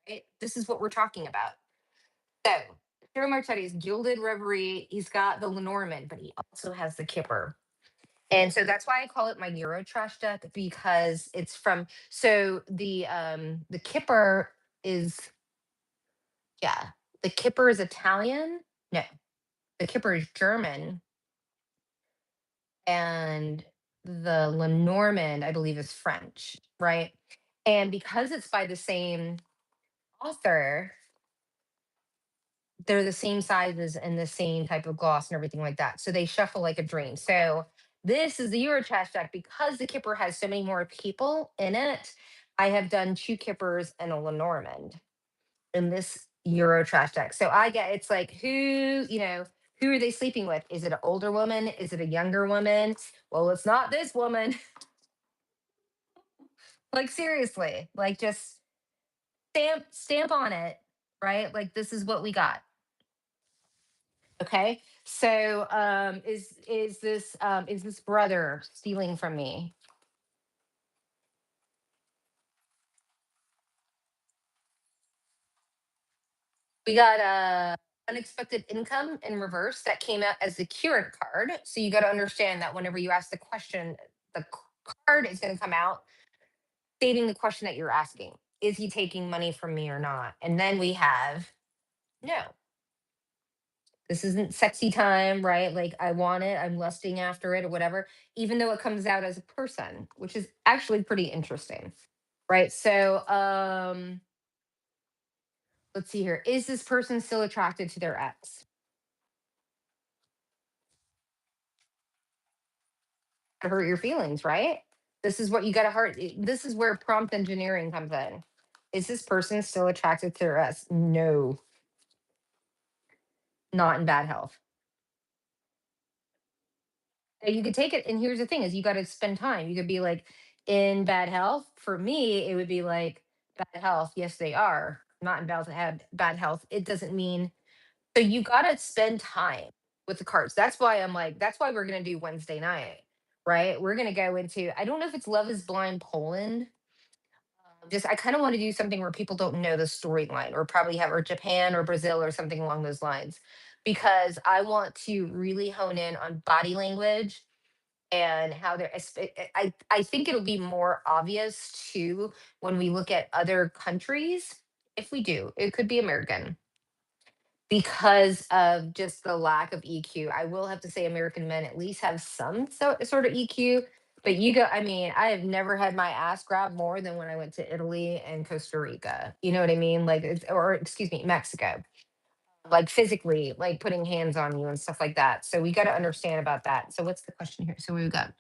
[SPEAKER 1] Right? This is what we're talking about. So Hero Marchetti's Gilded Reverie. He's got the Lenormand, but he also has the Kipper. And so that's why I call it my Euro trash deck, because it's from, so the Kipper is, yeah, the Kipper is Italian. No, the Kipper is German, and the Lenormand, I believe, is French, right? And because it's by the same author, they're the same sizes and the same type of gloss and everything like that. So they shuffle like a dream. So this is the Eurotrash deck because the Kipper has so many more people in it. I have done two Kippers and a Lenormand in this Eurotrash deck. So I get, it's like, who are they sleeping with? Is it an older woman? Is it a younger woman? Well, it's not this woman. Like seriously, like just stamp on it, right? Like this is what we got. Okay. So is this brother stealing from me? We got unexpected income in reverse that came out as the current card. So you got to understand that whenever you ask the question, the card is going to come out stating the question that you're asking. Is he taking money from me or not? And then we have no. This isn't sexy time, right? Like I want it, I'm lusting after it or whatever, even though it comes out as a person, which is actually pretty interesting. Right? So, let's see here. Is this person still attracted to their ex? To hurt your feelings, right? This is what you got to hurt. This is where prompt engineering comes in. Is this person still attracted to their ex? No, not in bad health. And you could take it, and here's the thing: is you got to spend time. You could be like, in bad health. For me, it would be like bad health. Yes, they are not in bad health. It doesn't mean so. You got to spend time with the cards. That's why I'm like. That's why we're gonna do Wednesday night, right? We're gonna go into. I don't know if it's Love Is Blind Poland. Just I kind of want to do something where people don't know the storyline, or probably have or Japan or Brazil or something along those lines, because I want to really hone in on body language and how they're I think it'll be more obvious too when we look at other countries. If we do, it could be American because of just the lack of EQ. I will have to say American men at least have some sort of EQ. But you go, I mean, I have never had my ass grabbed more than when I went to Italy and Costa Rica. You know what I mean? Like, or excuse me, Mexico. Like physically, like putting hands on you and stuff like that. So we got to understand about that. So what's the question here? So we've got,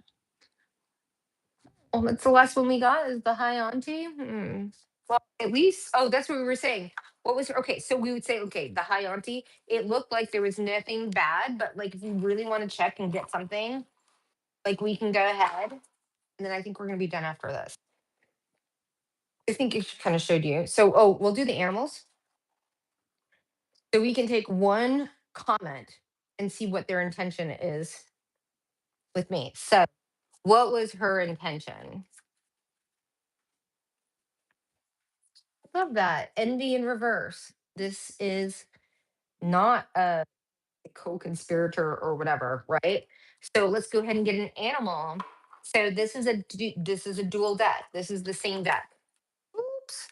[SPEAKER 1] well, that's the last one we got is the high auntie. Hmm. Well, at least, oh, that's what we were saying. What was okay? So we would say, okay, the high auntie. It looked like there was nothing bad, but like if you really want to check and get something, like we can go ahead, and then I think we're gonna be done after this. I think it kind of showed you. So, oh, we'll do the animals. So we can take one comment and see what their intention is with me. So, what was her intention? Love that. Envy in reverse. This is not a co-conspirator or whatever, right? So let's go ahead and get an animal. So this is a dual deck. This is the same deck. Oops.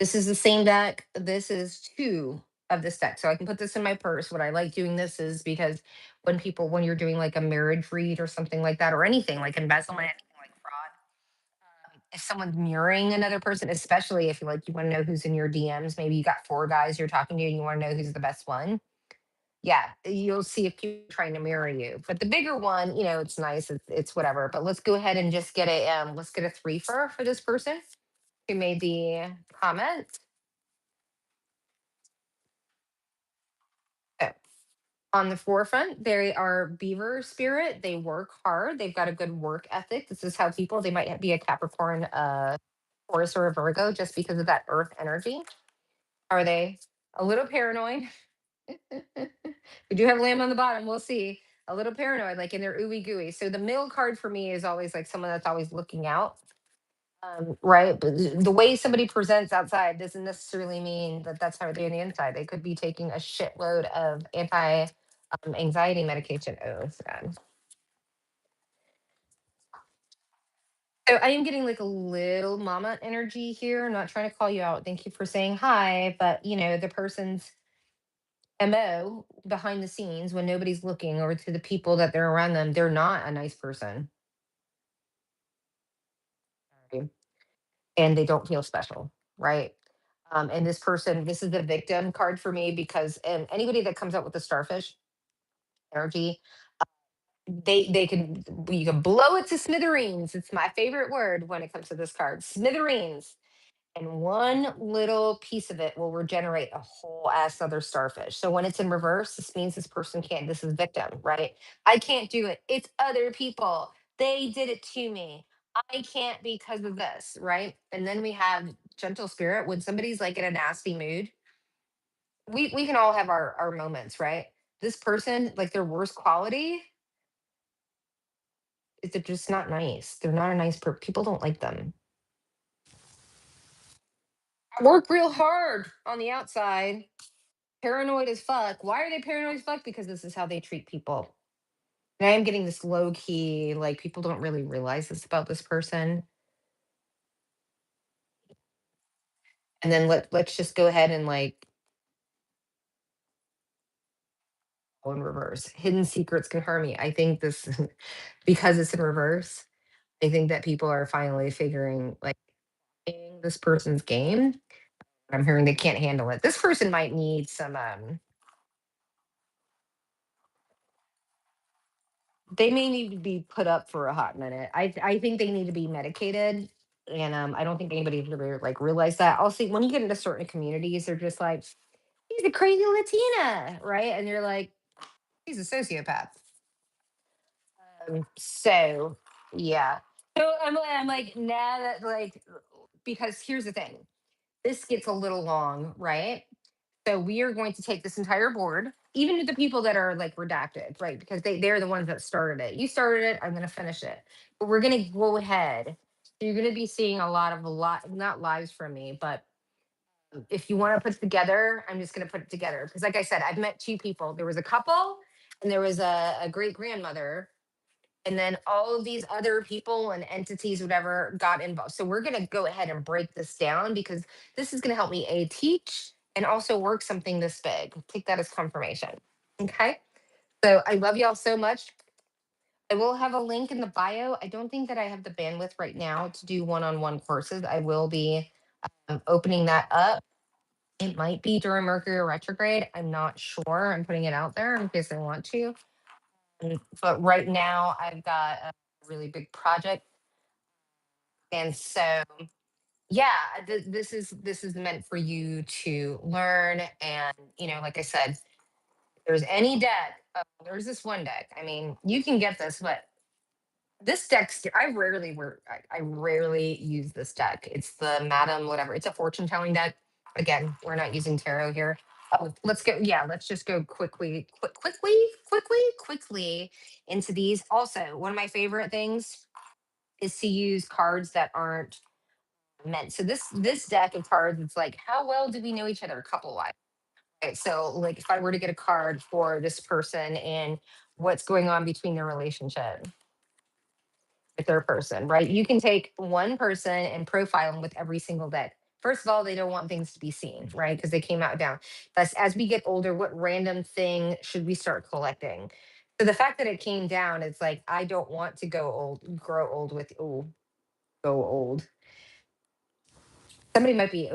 [SPEAKER 1] This is the same deck. This is two of this deck. So I can put this in my purse. What I like doing this is because when you're doing like a marriage read or something like that, or anything like embezzlement, anything like fraud, if someone's mirroring another person, especially if you want to know who's in your DMs, maybe you got four guys you're talking to and you want to know who's the best one. Yeah, you'll see if people are trying to mirror you. But the bigger one, it's nice. It's whatever. But let's go ahead and just get let's get a three for this person who made the comment. So, on the forefront, they are beaver spirit. They work hard. They've got a good work ethic. This is how people, they might be a Capricorn, Taurus, or a Virgo just because of that earth energy. Are they a little paranoid? We do have lamb on the bottom. We'll see. A little paranoid, like in their ooey gooey. So the middle card for me is always like someone that's always looking out. right? But the way somebody presents outside doesn't necessarily mean that that's how they're on the inside. They could be taking a shitload of anti anxiety medication. Oh, sad. So I am getting like a little mama energy here. I'm not trying to call you out. Thank you for saying hi, but the person's MO behind the scenes when nobody's looking or to the people that they're around them, they're not a nice person. Right? And they don't feel special, right? And this person, this is the victim card for me because anybody that comes up with the starfish energy, they can you can blow it to smithereens. It's my favorite word when it comes to this card, smithereens. And one little piece of it will regenerate a whole ass other starfish. So when it's in reverse, this means this person can't. This is victim, right? I can't do it. It's other people. They did it to me. I can't because of this, right? And then we have gentle spirit. When somebody's like in a nasty mood, we can all have our moments, right? This person, like their worst quality is they're just not nice. They're not a nice people don't like them. Work real hard on the outside, paranoid as fuck. Why are they paranoid as fuck? Because this is how they treat people. And I am getting this low key, like people don't really realize this about this person. And then let's just go ahead and like go in reverse. Hidden secrets can harm me. I think this because it's in reverse, I think that people are finally figuring like this person's game. I'm hearing they can't handle it. This person might need some they may need to be put up for a hot minute. I think they need to be medicated, and I don't think anybody's really like realized that. Also, when you get into certain communities, they're just like, "She's a crazy Latina," right? And you're like, "He's a sociopath." So yeah. So I'm like, nah, that like because here's the thing. This gets a little long, right? So we are going to take this entire board, even to the people that are like redacted, right? Because they're the ones that started it. You started it, I'm gonna finish it. But we're gonna go ahead. So you're gonna be seeing a lot, not lives from me, but if you want to put it together, I'm just gonna put it together. Because like I said, I've met two people. There was a couple and there was a great grandmother. And then all of these other people and entities, whatever, got involved. So we're gonna go ahead and break this down because this is gonna help me teach and also work something this big. Take that as confirmation. Okay. So I love y'all so much. I will have a link in the bio. I don't think that I have the bandwidth right now to do one-on-one courses. I will be opening that up. It might be during Mercury retrograde. I'm not sure. I'm putting it out there in case I want to. But right now, I've got a really big project, and so yeah, this is meant for you to learn. And like I said, if there's any deck. There's this one deck. I mean, you can get this, but this deck, I rarely use this deck. It's the Madam whatever. It's a fortune telling deck. Again, we're not using tarot here. Oh, let's go. Yeah, let's just go quickly into these. Also, one of my favorite things is to use cards that aren't meant. So this deck of cards, it's like, how well do we know each other couple wise? Right. So like if I were to get a card for this person and what's going on between their relationship with their person, right? You can take one person and profile them with every single deck. First of all, they don't want things to be seen, right? Because they came out down. Thus, as we get older, what random thing should we start collecting? So the fact that it came down, it's like I don't want to grow old with go old. Somebody might be,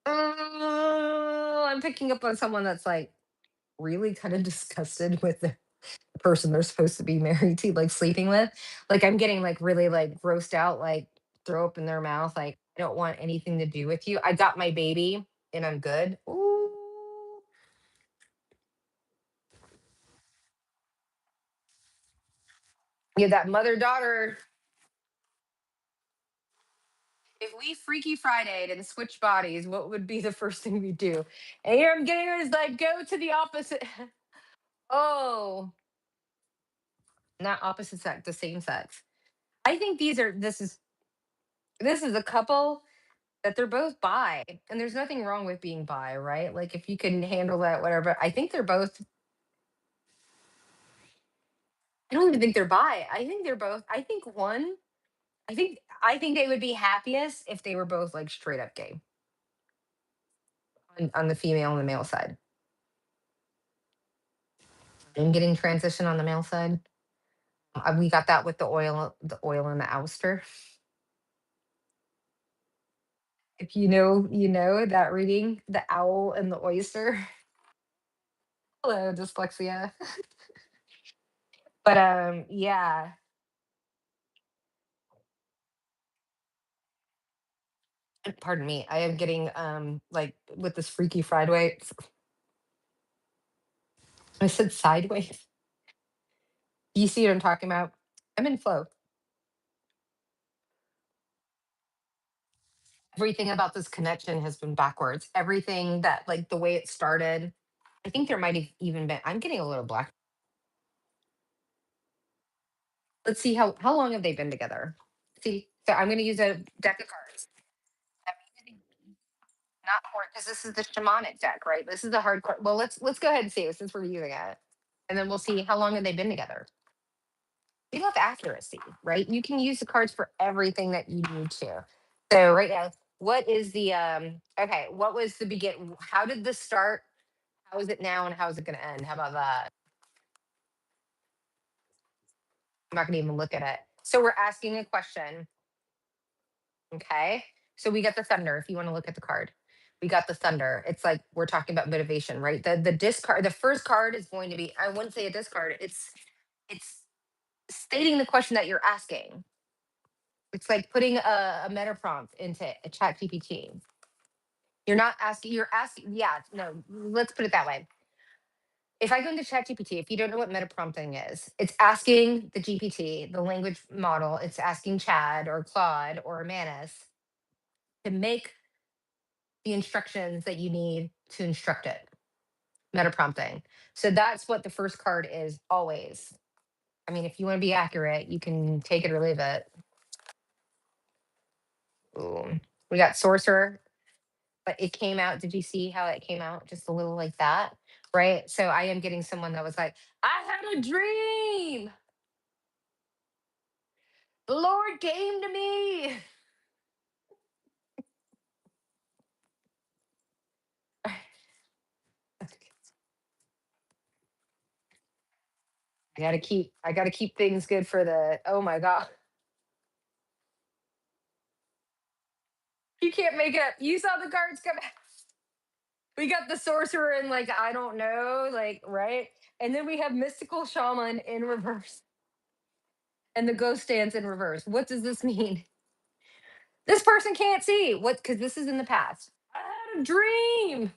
[SPEAKER 1] I'm picking up on someone that's like really kind of disgusted with the person they're supposed to be married to, like sleeping with. Like I'm getting like really like grossed out, like throw up in their mouth. Like I don't want anything to do with you. I got my baby and I'm good. Ooh. Yeah, that mother daughter. If we Freaky Friday and switch bodies, what would be the first thing we do? And here I'm getting is like go to the opposite. Oh, not opposite sex, the same sex. I think this is This is a couple that they're both bi, and there's nothing wrong with being bi, right? Like if you can handle that, whatever. I think they're both. I don't even think they're bi. I think they're both. I think one. I think they would be happiest if they were both like straight up gay on the female and the male side. And getting transition on the male side. We got that with the oil and the ouster. If you know, you know that reading, the owl and the oyster. Hello, dyslexia. But yeah. Pardon me. I am getting like with this freaky fried way. I said sideways. Do you see what I'm talking about? I'm in flow. Everything about this connection has been backwards. Everything that like the way it started. I think there might have even been. I'm getting a little black. Let's see how long have they been together? See, so I'm going to use a deck of cards. I'm using not hard because this is the shamanic deck, right? This is the hard card. Well, let's go ahead and see it since we're using it, and then we'll see how long have they been together. We love accuracy, right? You can use the cards for everything that you need to. So right now, what is the okay, what was the begin how did this start? How is it now and how is it gonna end? How about that? I'm not gonna even look at it. So we're asking a question. Okay. So we got the thunder if you want to look at the card. We got the thunder. It's like we're talking about motivation, right? The discard, the first card is going to be, I wouldn't say a discard, it's stating the question that you're asking. It's like putting a meta prompt into a chat GPT. You're not asking, you're asking, yeah, no, let's put it that way. If I go into chat GPT, if you don't know what meta prompting is, it's asking the GPT, the language model, it's asking Chad or Claude or Manus to make the instructions that you need to instruct it. Meta prompting. So that's what the first card is always. I mean, if you want to be accurate, you can take it or leave it. Ooh. We got sorcerer, but it came out. Did you see how it came out? Just a little like that, right? So I am getting someone that was like, I had a dream. The Lord came to me. I gotta keep things good for the oh my god. You can't make it up. You saw the cards come out. We got the sorcerer and like I don't know, like right? And then we have mystical shaman in reverse and the ghost dance in reverse. What does this mean? This person can't see what because this is in the past. I had a dream.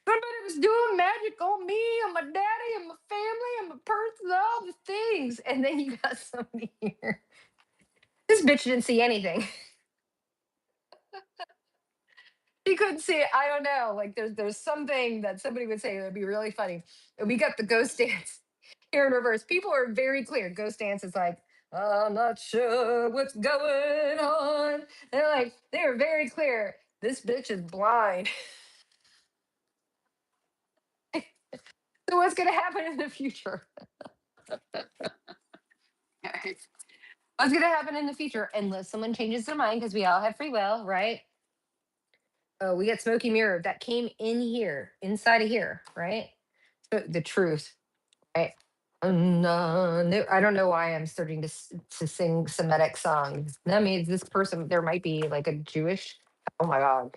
[SPEAKER 1] Somebody was doing magic on me, on my daddy, and my family, and my person, all the things. And then you got somebody here. This bitch didn't see anything. He couldn't see it. I don't know. Like there's something that somebody would say that would be really funny. And we got the ghost dance here in reverse. People are very clear. Ghost dance is like, I'm not sure what's going on. They're like, they're very clear. This bitch is blind. So what's gonna happen in the future? What's gonna happen in the future? Unless someone changes their mind, because we all have free will, right? Oh, we got smoky mirror that came in here, inside of here, right? So the truth. Right. No, I don't know why I'm starting to sing Semitic songs. That means this person, there might be like a Jewish. Oh my God.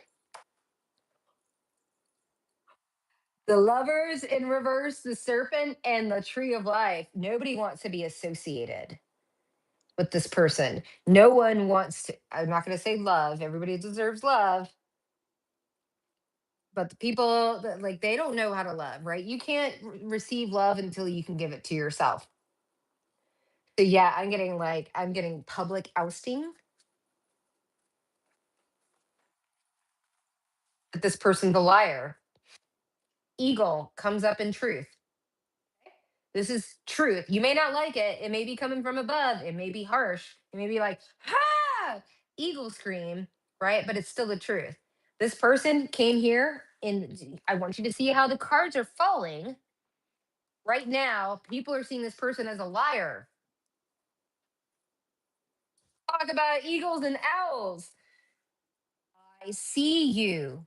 [SPEAKER 1] The lovers in reverse, the serpent, and the tree of life. Nobody wants to be associated with this person. No one wants to, I'm not going to say love. Everybody deserves love. But the people that like, they don't know how to love, right? You can't receive love until you can give it to yourself. So yeah, I'm getting public ousting that this person's a liar. Eagle comes up in truth. This is truth. You may not like it. It may be coming from above. It may be harsh. It may be like, ha! eagle scream, right? But it's still the truth. This person came here, and I want you to see how the cards are falling. Right now, people are seeing this person as a liar. Talk about eagles and owls. I see you.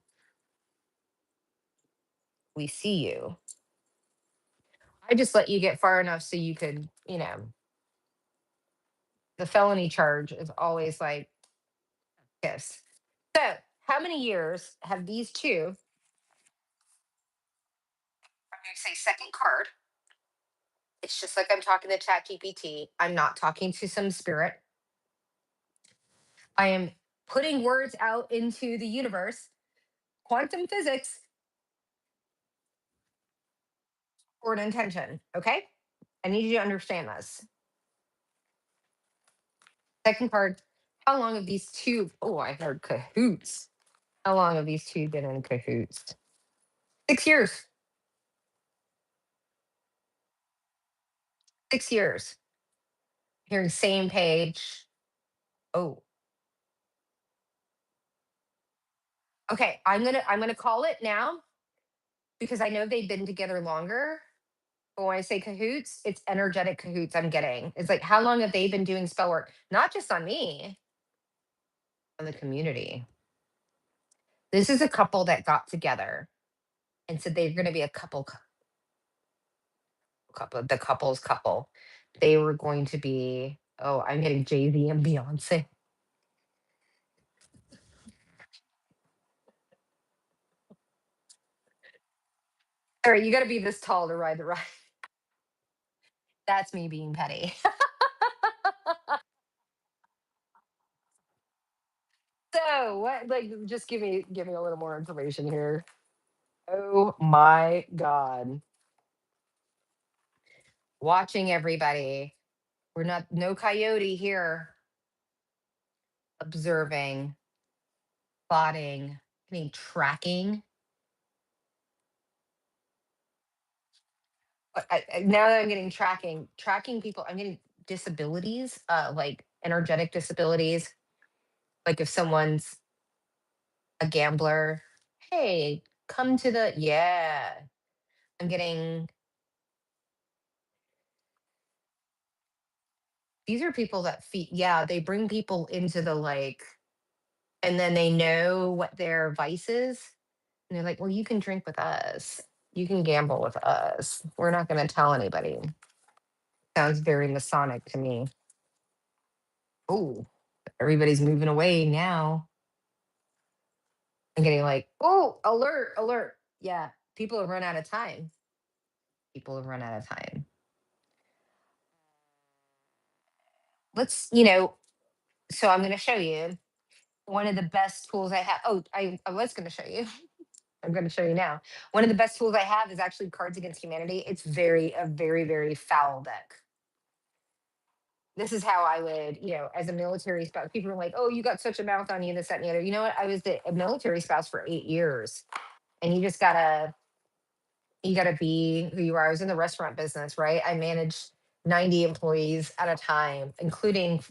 [SPEAKER 1] We see you. I just let you get far enough so you could, the felony charge is always like this. So, how many years have these two? I'm going to say second card. It's just like I'm talking to ChatGPT. I'm not talking to some spirit. I am putting words out into the universe, quantum physics, for an intention. Okay. I need you to understand this. Second card. How long have these two? Oh, I heard cahoots. How long have these two been in cahoots? 6 years. 6 years. Hearing same page. Oh, okay. I'm gonna call it now because I know they've been together longer. But when I say cahoots, it's energetic cahoots I'm getting. It's like, how long have they been doing spell work? Not just on me, on the community. This is a couple that got together and said they're going to be a the couple's couple. They were going to be, oh, I'm getting Jay-Z and Beyonce. All right, you got to be this tall to ride the ride. That's me being petty. So what? Like, just give me a little more information here. Oh my God! Watching everybody. We're not no coyote here. Observing, spotting, I mean tracking. Now that I'm getting tracking people, I'm getting disabilities, like energetic disabilities. Like if someone's a gambler, hey, come to the yeah. I'm getting these are people that feed yeah, they bring people into the like and then they know what their vice is. And they're like, well, you can drink with us. You can gamble with us. We're not gonna tell anybody. Sounds very Masonic to me. Oh, everybody's moving away now. I'm getting like, oh, alert, alert. Yeah, people have run out of time. People have run out of time. So I'm going to show you one of the best tools I have. Oh, I was going to show you. I'm going to show you now. One of the best tools I have is actually Cards Against Humanity. It's a very, very foul deck. This is how I would, as a military spouse, people are like, oh, you got such a mouth on you, this, that, and the other. You know what? I was a military spouse for 8 years. And you gotta be who you are. I was in the restaurant business, right? I managed 90 employees at a time, including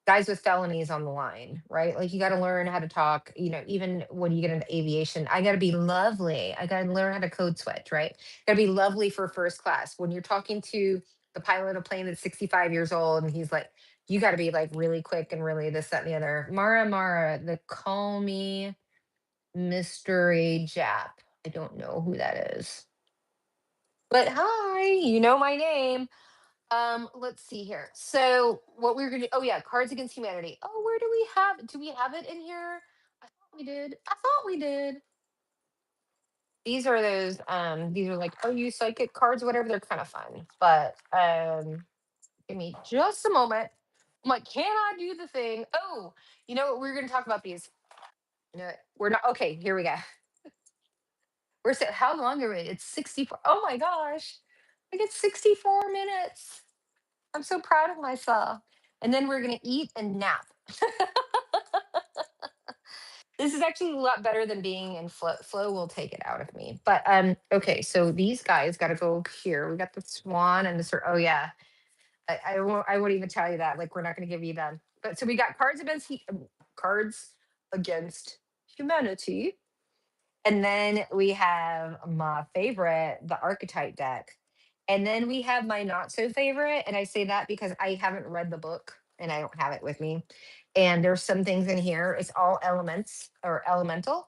[SPEAKER 1] guys with felonies on the line, right? Like you gotta learn how to talk, even when you get into aviation, I gotta be lovely. I gotta learn how to code switch, right? Gotta be lovely for first class. When you're talking to the pilot of a plane that's 65 years old and he's like, you gotta be like really quick and really this, that, and the other. Mara, the call me mystery Jap. I don't know who that is. But hi, you know my name. Let's see here. So what we are gonna oh yeah, Cards Against Humanity. Oh, where do we have it in here? I thought we did. I thought we did. These are like, oh, you psychic cards, whatever, they're kind of fun. But give me just a moment. I'm like, can I do the thing? Oh, you know what? We're gonna talk about these. No, we're not okay, here we go. How long are we? It's 64. Oh my gosh. I get 64 minutes. I'm so proud of myself. And then we're gonna eat and nap. This is actually a lot better than being in flow. Flow will take it out of me. But okay, so these guys got to go here. We got the swan and the oh yeah. I won't even tell you that. Like we're not gonna give you that. But so we got cards against humanity. And then we have my favorite, the archetype deck. And then we have my not so favorite. And I say that because I haven't read the book and I don't have it with me. And there's some things in here. It's all elements or elemental,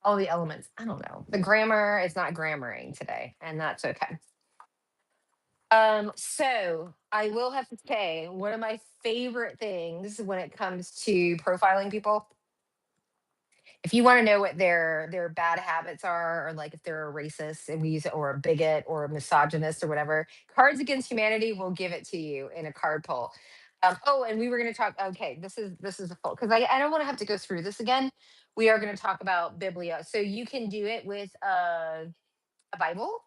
[SPEAKER 1] all the elements. I don't know. The grammar is not grammaring today, and that's okay. So I will have to say one of my favorite things when it comes to profiling people, if you want to know what their bad habits are, or like if they're a racist and we use it, or a bigot or a misogynist or whatever, Cards Against Humanity will give it to you in a card pull. Oh, and we were going to talk. Okay, this is a full, because I don't want to have to go through this again. We are going to talk about Biblia, so you can do it with a Bible.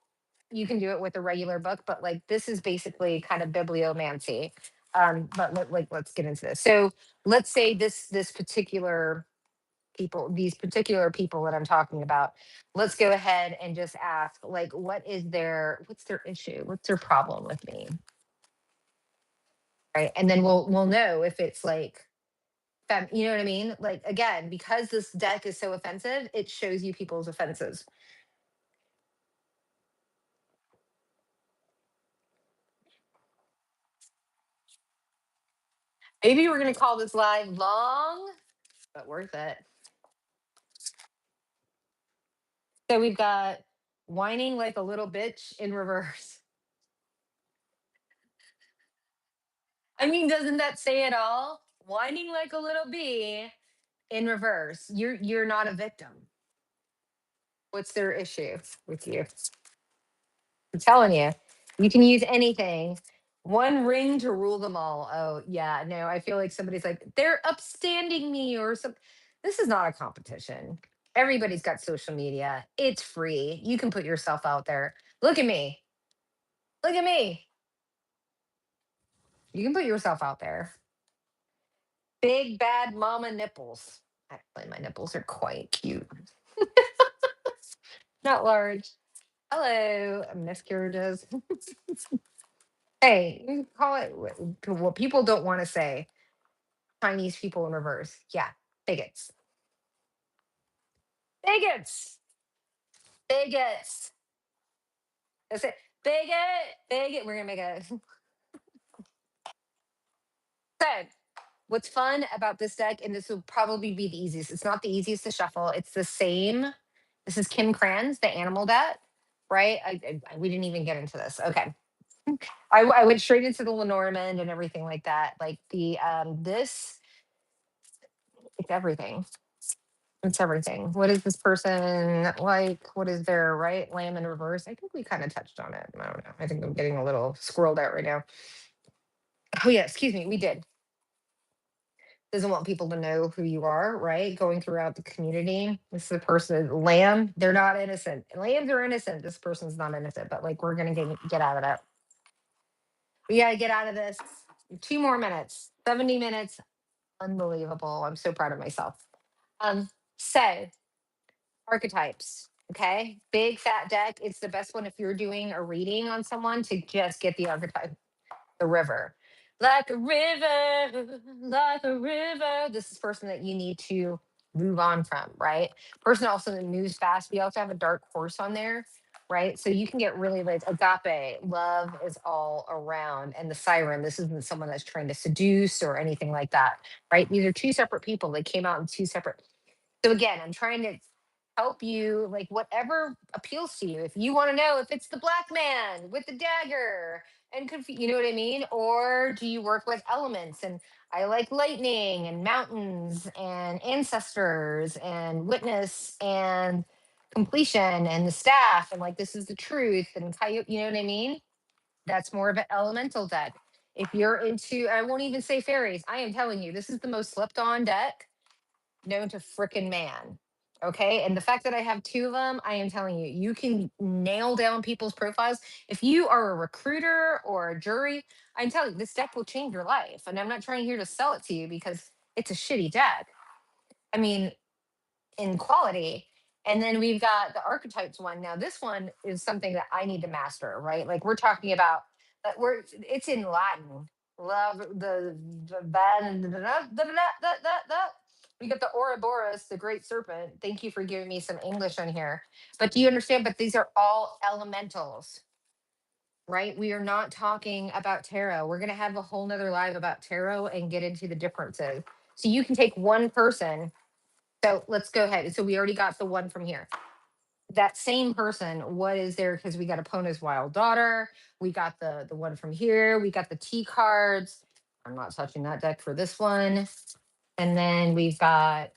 [SPEAKER 1] You can do it with a regular book, but like this is basically kind of bibliomancy. But let's get into this. So let's say this particular people, these particular people that I'm talking about, let's go ahead and just ask, like, what's their issue? What's their problem with me? Right. And then we'll know if it's like you know what I mean? Like again, because this deck is so offensive, it shows you people's offenses. Maybe we're gonna call this live long, but worth it. So we've got whining like a little bitch in reverse. I mean, doesn't that say it all? Whining like a little bee in reverse. You're not a victim. What's their issue with you? I'm telling you, you can use anything. One ring to rule them all. Oh, yeah. No, I feel like somebody's like, they're upstanding me or something. This is not a competition. Everybody's got social media. It's free. You can put yourself out there. Look at me. Look at me. You can put yourself out there. Big bad mama nipples. Actually, my nipples are quite cute. Not large. Hello, miscarriages. Hey, you can call it what people don't want to say. Chinese people in reverse. Yeah, bigots. Bigots. Bigots. That's it. Bigot. Bigot. We're gonna make a so what's fun about this deck, and this will probably be the easiest. It's not the easiest to shuffle. It's the same. This is Kim Kranz, the animal deck, right? We didn't even get into this. Okay. I went straight into the Lenormand and everything like that. Like the this, it's everything. It's everything. What is this person like? What is their right lamb in reverse? I think we kind of touched on it. I don't know. I think I'm getting a little squirreled out right now. Oh yeah, excuse me. We did. Doesn't want people to know who you are, right? Going throughout the community. This is a person, lamb. They're not innocent. Lambs are innocent. This person's not innocent. But like, we're gonna get out of that. We gotta get out of this. 2 more minutes. 70 minutes. Unbelievable. I'm so proud of myself. So archetypes. Okay. Big fat deck. It's the best one if you're doing a reading on someone to just get the archetype, the river. Like a river, like a river. This is person that you need to move on from, right? Person also that moves fast. We also have a dark horse on there, right? So you can get really like agape, love is all around. And the siren, this isn't someone that's trying to seduce or anything like that, right? These are two separate people. They came out in two separate. So again, I'm trying to help you, like whatever appeals to you. If you want to know if it's the black man with the dagger and you know what I mean? Or do you work with elements? And I like lightning and mountains and ancestors and witness and completion and the staff and like this is the truth and coyote, you know what I mean? That's more of an elemental deck. If you're into, I won't even say fairies. I am telling you, this is the most slept on deck known to frickin' man. Okay. And the fact that I have two of them, I am telling you, you can nail down people's profiles. If you are a recruiter or a jury, I'm telling you, this deck will change your life. And I'm not trying here to sell it to you because it's a shitty deck. I mean, in quality. And then we've got the archetypes one. Now, this one is something that I need to master, right? Like we're talking about that it's in Latin. love the van. We got the Ouroboros, the great serpent. Thank you for giving me some English on here. But do you understand? But these are all elementals, right? We are not talking about tarot. We're going to have a whole nother live about tarot and get into the differences. So you can take one person. So let's go ahead. So we already got the one from here. That same person, what is there? Because we got Epona's wild daughter. We got the one from here. We got the T cards. I'm not touching that deck for this one. And then we've got,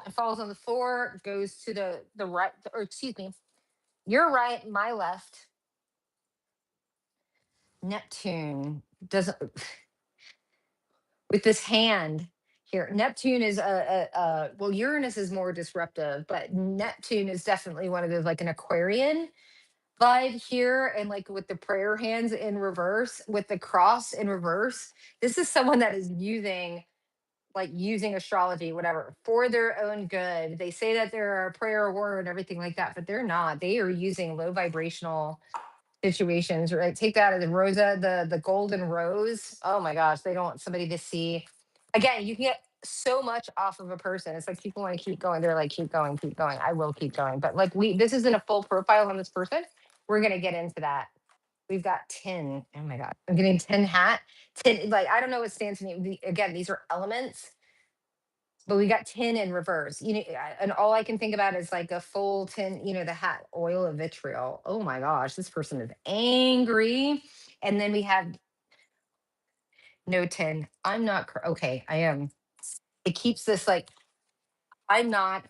[SPEAKER 1] it falls on the floor, goes to the right, or excuse me, your right, my left. Neptune doesn't, with this hand here. Neptune is well, Uranus is more disruptive, but Neptune is definitely one of those, like an Aquarian vibe here, and like with the prayer hands in reverse, with the cross in reverse. This is someone that is using astrology, whatever, for their own good. They say that they're a prayer warrior and everything like that, but they're not. They are using low vibrational situations, right? Take that as a Rosa, the golden rose. Oh my gosh, they don't want somebody to see. Again, you can get so much off of a person. It's like people want to keep going. They're like, keep going, keep going. I will keep going. But like this isn't a full profile on this person. We're gonna get into that. We've got 10. Oh my god. I'm getting 10 hat. 10, like I don't know what stands for. Again, these are elements, but we got 10 in reverse. And all I can think about is like a full 10, the hat, oil of vitriol. Oh my gosh, this person is angry. And then we have no 10. I'm not okay, I am. It keeps this like I'm not,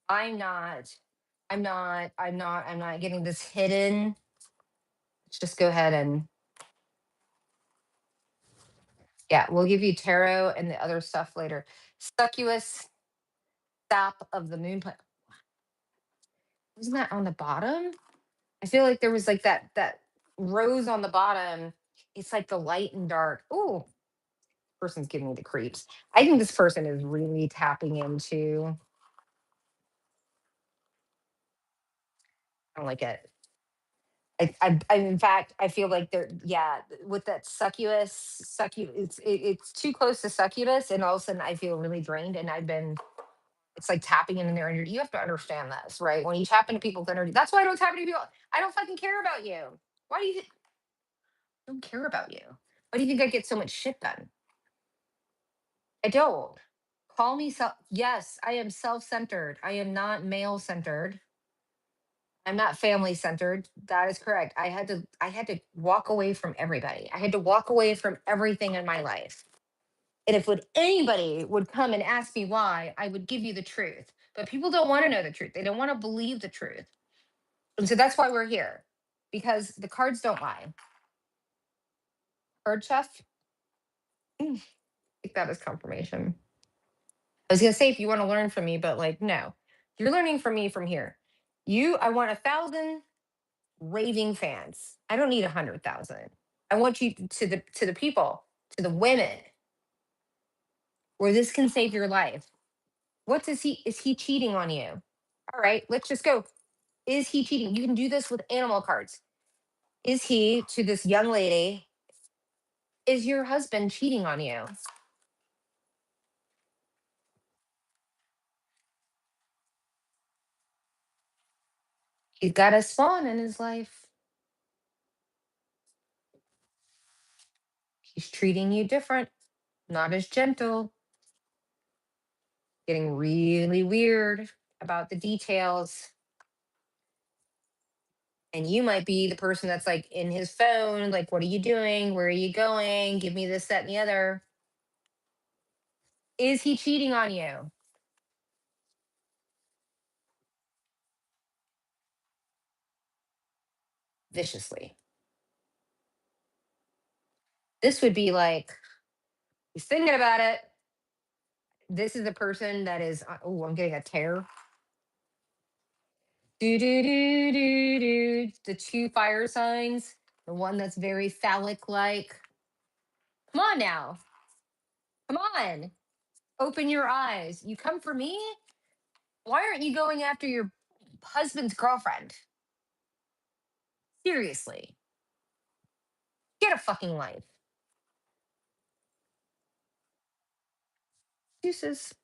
[SPEAKER 1] I'm not, I'm not getting this hidden. Let's just go ahead and yeah, we'll give you tarot and the other stuff later. Succubus, sap of the moon. Wasn't that on the bottom? I feel like there was like that rose on the bottom. It's like the light and dark. Oh, person's giving me the creeps. I think this person is really tapping into. I don't like it. In fact, I feel like they're with that succubus. It's too close to succubus, and all of a sudden I feel really drained. And it's like tapping into their energy. You have to understand this, right? When you tap into people's energy, that's why I don't tap into people. I don't fucking care about you. Why do you I don't care about you? Why do you think I get so much shit done? I don't. Call me self. Yes, I am self centered. I am not male centered. I'm not family centered. That is correct. I had to walk away from everybody. I had to walk away from everything in my life. And if anybody would come and ask me why, I would give you the truth. But people don't want to know the truth. They don't want to believe the truth. And so that's why we're here. Because the cards don't lie. Card chef, take that as confirmation. I was gonna say if you want to learn from me, but like no, you're learning from me from here. I want 1,000 raving fans. I don't need 100,000. I want you to the people, to the women, where this can save your life. What does he is he cheating on you? All right, let's just go. Is he cheating? You can do this with animal cards. Is he to this young lady? Is your husband cheating on you? He's got a swan in his life. He's treating you different, not as gentle, getting really weird about the details. And you might be the person that's like in his phone, like, what are you doing? Where are you going? Give me this, that, and the other. Is he cheating on you? Viciously. This would be like, he's thinking about it. This is a person that is, oh, I'm getting a tear. Do, do, do, do, do. The two fire signs, the one that's very phallic like. Come on now. Come on. Open your eyes. You come for me? Why aren't you going after your husband's girlfriend? Seriously. Get a fucking life. Deuces.